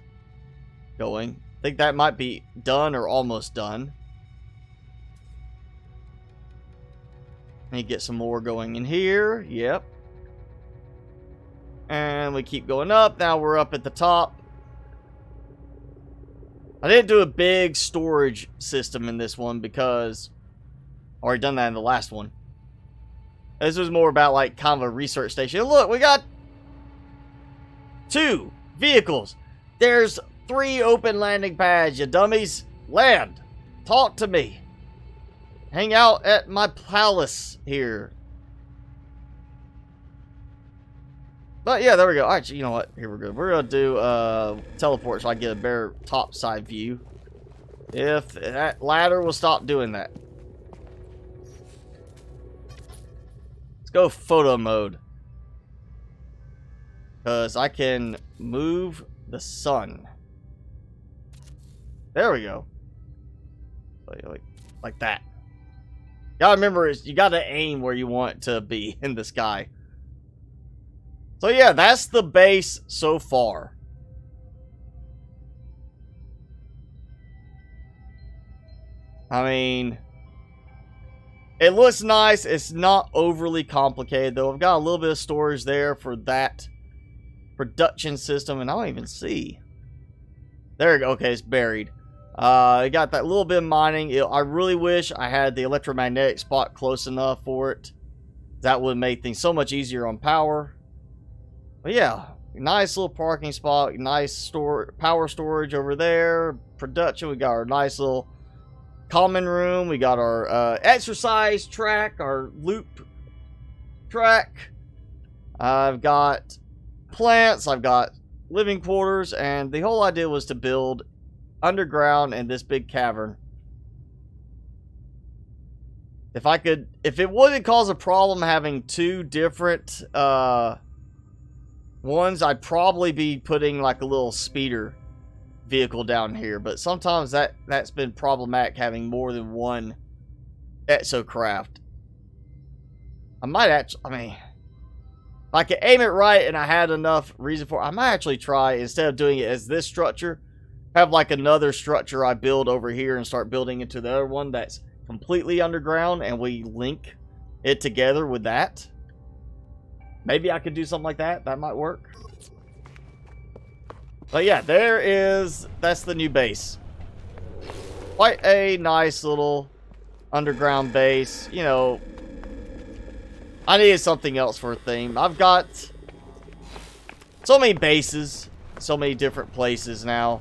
Speaker 1: going. I think that might be done or almost done. Let me get some more going in here. Yep. And we keep going up. Now we're up at the top. I didn't do a big storage system in this one because I already done that in the last one. This was more about like kind of a research station. Look, we got 2 vehicles. There's 3 open landing pads, you dummies. Land. Talk to me. Hang out at my palace here. But yeah, there we go. Alright, you know what? Here we're good. We're going to do teleport so I get a better top side view. If that ladder will stop doing that. Go photo mode, because I can move the sun. There we go. Like that. Gotta remember, you gotta aim where you want it to be in the sky. So yeah, that's the base so far. I mean, it looks nice. It's not overly complicated, though. I've got a little bit of storage there for that production system, and I don't even see. There we go. Okay, it's buried. I got that little bit of mining. I really wish I had the electromagnetic spot close enough for it. That would make things so much easier on power. But yeah, nice little parking spot. Nice power storage over there. Production. We got our nice little common room. We got our exercise track, our loop track. I've got plants. I've got living quarters, and the whole idea was to build underground in this big cavern. If it wouldn't cause a problem having 2 different ones, I'd probably be putting like a little speeder vehicle down here, but sometimes that's been problematic having more than one exocraft. I might actually, I mean, If I could aim it right and I had enough reason for it, I might actually try, instead of doing it as this structure, have like another structure I build over here and start building into the other one that's completely underground, and we link it together with that. Maybe I could do something like that. That might work. But yeah, that's the new base. Quite a nice little underground base. You know, I needed something else for a theme. I've got so many bases, so many different places now.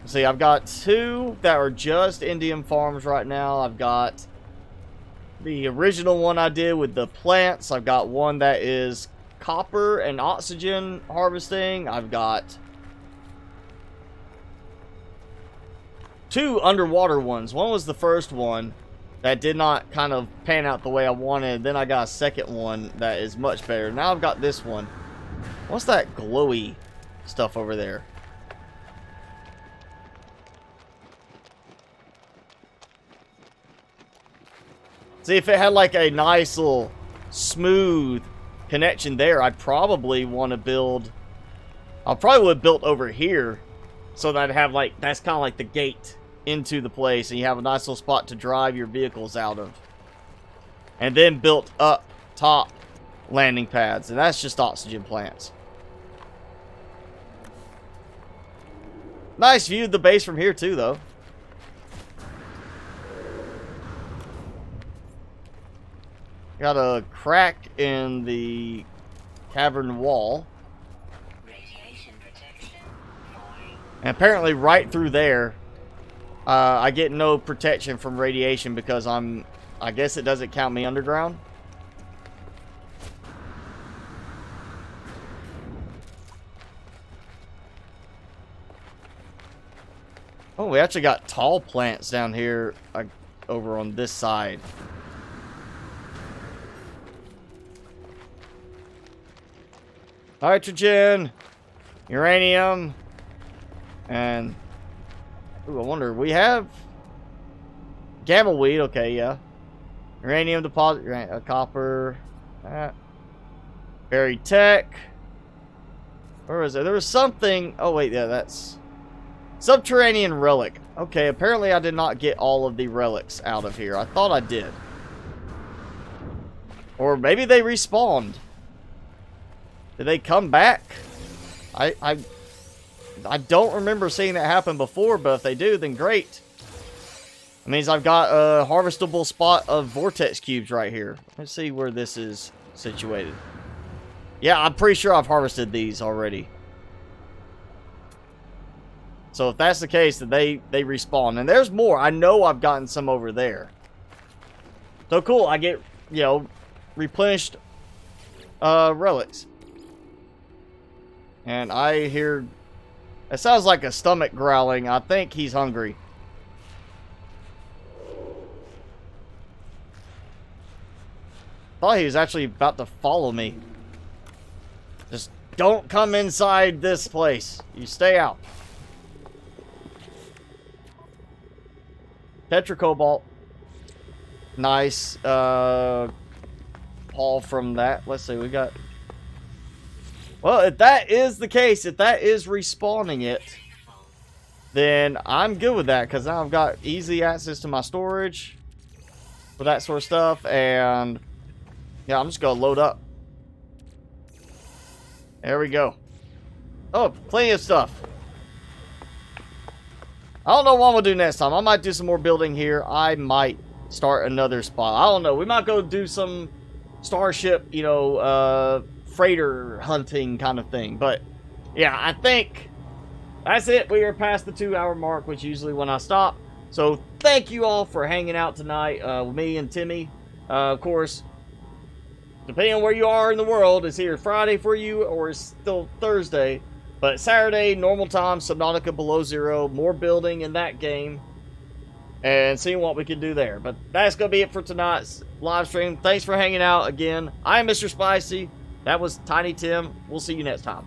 Speaker 1: See, I've got 2 that are just Indian farms right now. I've got the original one I did with the plants. I've got one that is copper and oxygen harvesting. I've got 2 underwater ones. One was the first one that did not kind of pan out the way I wanted. Then I got a second one that is much better. Now I've got this one. What's that glowy stuff over there? See, if it had like a nice little smooth connection there, I'd probably want to build... I probably would have built over here so that I'd have like... That's kind of like the gate into the place, and you have a nice little spot to drive your vehicles out of. And then built up top landing pads, and that's just oxygen plants. Nice view of the base from here too, though. Got a crack in the cavern wall.
Speaker 2: Radiation protection.
Speaker 1: And apparently right through there, I get no protection from radiation because I guess it doesn't count me underground. Oh, we actually got tall plants down here over on this side. Nitrogen, uranium, and ooh, I wonder, we have gamma weed. Okay, yeah. Uranium deposit, copper, buried tech. Where was it? There was something. Oh wait, yeah, that's subterranean relic. Okay, apparently I did not get all of the relics out of here. I thought I did, or maybe they respawned. Did they come back? I don't remember seeing that happen before, but if they do, then great. It means I've got a harvestable spot of vortex cubes right here. Let's see where this is situated. Yeah, I'm pretty sure I've harvested these already. So if that's the case, then they respawn. And there's more. I know I've gotten some over there. So cool. I get, you know, replenished relics. And I hear... It sounds like a stomach growling. I think he's hungry. Thought he was actually about to follow me. Just don't come inside this place. You stay out. Tetracobalt. Nice. Haul from that. Let's see. We got... Well, if that is the case, if that is respawning it, then I'm good with that, because now I've got easy access to my storage for that sort of stuff, and yeah, I'm just going to load up. There we go. Oh, plenty of stuff. I don't know what I'm going to do next time. I might do some more building here. I might start another spot. I don't know. We might go do some starship, you know, freighter hunting kind of thing. But yeah, I think that's it. We are past the 2-hour mark, which is usually when I stop. So thank you all for hanging out tonight with me and Timmy. Of course, depending on where you are in the world, it's either Friday for you or it's still Thursday. But Saturday, normal time, Subnautica Below Zero, more building in that game, and seeing what we can do there. But that's going to be it for tonight's live stream. Thanks for hanging out again. I'm Mr. Spicy. That was Tiny Tim. We'll see you next time.